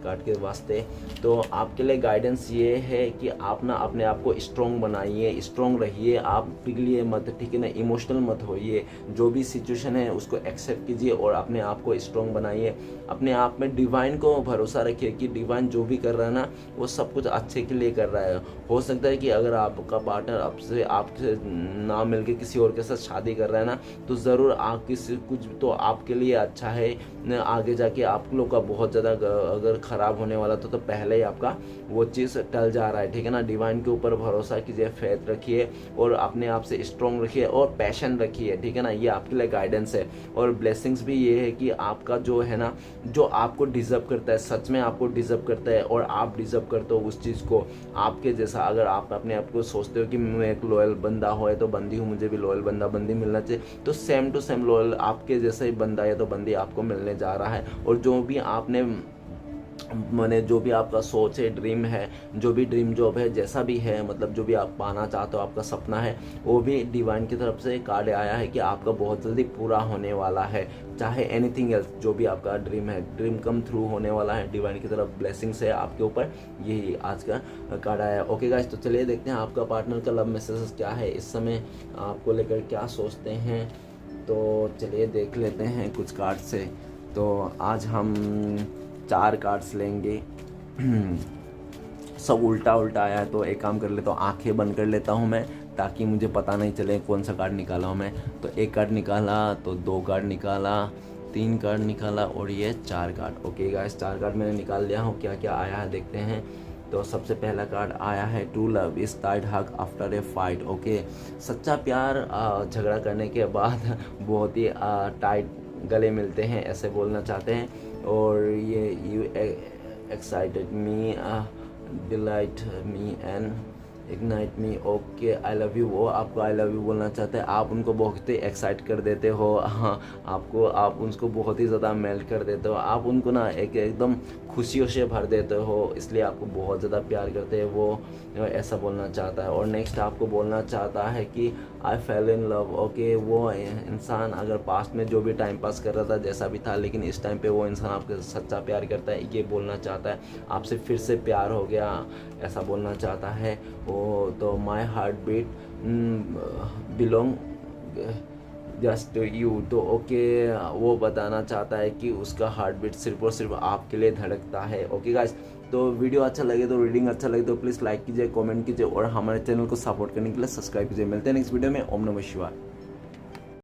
कार्ड के वास्ते। तो आपके लिए गाइडेंस ये है कि आप ना अपने आप को स्ट्रॉन्ग बनाइए, स्ट्रॉन्ग रहिए, आप पिघलिए मत, ठीक है ना, इमोशनल मत होइए। जो भी सिचुएशन है उसको एक्सेप्ट कीजिए और अपने आप को स्ट्रॉन्ग बनाइए। अपने आप में डिवाइन को भरोसा रखिए कि डिवाइन जो भी कर रहा है ना वो सब कुछ अच्छे के लिए कर रहा है। हो सकता है कि अगर आपका पार्टनर आपसे ना मिल के किसी और के साथ शादी कर रहा है ना, तो ज़रूर आप किसी कुछ तो आपके लिए अच्छा है। आगे जाके आप लोग का बहुत ज़्यादा अगर ख़राब होने वाला तो पहले ही आपका वो चीज़ टल जा रहा है, ठीक है ना। डिवाइन के ऊपर भरोसा कीजिए, फेथ रखिए और अपने आप से स्ट्रॉन्ग रखिए और पैशन रखिए, ठीक है ना। ये आपके लिए गाइडेंस है। और ब्लेसिंग्स भी ये है कि आपका जो है ना, जो आपको डिज़र्व करता है, सच में आपको डिज़र्व करता है और आप डिज़र्व करते हो उस चीज़ को। आपके जैसा अगर आप अपने आप को सोचते हो कि मैं एक लॉयल बंदा हो या तो बंदी हूँ, मुझे भी लॉयल बंदा बंदी मिलना चाहिए, तो सेम टू सेम लॉयल आपके जैसा ही बंदा या तो बंदी आपको मिलने जा रहा है। और जो भी आपने मैंने जो भी आपका सोच है, ड्रीम है, जो भी ड्रीम जॉब है, जैसा भी है, मतलब जो भी आप पाना चाहते हो, आपका सपना है, वो भी डिवाइन की तरफ से कार्ड आया है कि आपका बहुत जल्दी पूरा होने वाला है। चाहे एनीथिंग एल्स, जो भी आपका ड्रीम है, ड्रीम कम थ्रू होने वाला है। डिवाइन की तरफ ब्लेसिंग्स है आपके ऊपर, यही आज का कार्ड आया है। ओके गाइस, तो चलिए देखते हैं आपका पार्टनर का लव मैसेजेस क्या है, इस समय आपको लेकर क्या सोचते हैं। तो चलिए देख लेते हैं कुछ कार्ड से। तो आज हम 4 कार्ड्स लेंगे। सब उल्टा उल्टा आया है, तो एक काम कर लेता हूँ, आंखें बंद कर लेता हूँ मैं, ताकि मुझे पता नहीं चले कौन सा कार्ड निकाला हूँ मैं। तो 1 कार्ड निकाला, तो 2 कार्ड निकाला, 3 कार्ड निकाला और ये 4 कार्ड। ओके गाइस, 4 कार्ड मैंने निकाल लिया हूँ। क्या क्या आया है देखते हैं। तो सबसे पहला कार्ड आया है true love is tight hug after a fight. Okay, सच्चा प्यार झगड़ा करने के बाद बहुत ही टाइट गले मिलते हैं, ऐसे बोलना चाहते हैं। और ये you excited me, delight me and ignite me. Okay, I love you, वो आपको आई लव यू बोलना चाहते हैं। आप उनको बहुत ही एक्साइट कर देते हो, हाँ, आप उनको बहुत ही ज़्यादा मेल्ट कर देते हो, आप उनको ना एकदम खुशियों से भर देते हो, इसलिए आपको बहुत ज़्यादा प्यार करते हैं वो, ऐसा बोलना चाहता है। और नेक्स्ट आपको बोलना चाहता है कि आई फेल इन लव। ओके, वो इंसान अगर पास्ट में जो भी टाइम पास कर रहा था, जैसा भी था, लेकिन इस टाइम पे वो इंसान आपके सच्चा प्यार करता है, ये बोलना चाहता है। आपसे फिर से प्यार हो गया, ऐसा बोलना चाहता है वो। तो my heart beat belong just to you. तो ओके, वो बताना चाहता है कि उसका हार्ट बीट सिर्फ और सिर्फ आपके लिए धड़कता है। ओके गाइस, तो वीडियो अच्छा लगे तो, रीडिंग अच्छा लगे तो प्लीज़ लाइक कीजिए, कमेंट कीजिए और हमारे चैनल को सपोर्ट करने के लिए सब्सक्राइब कीजिए। मिलते हैं नेक्स्ट वीडियो में। ओम नमः शिवाय।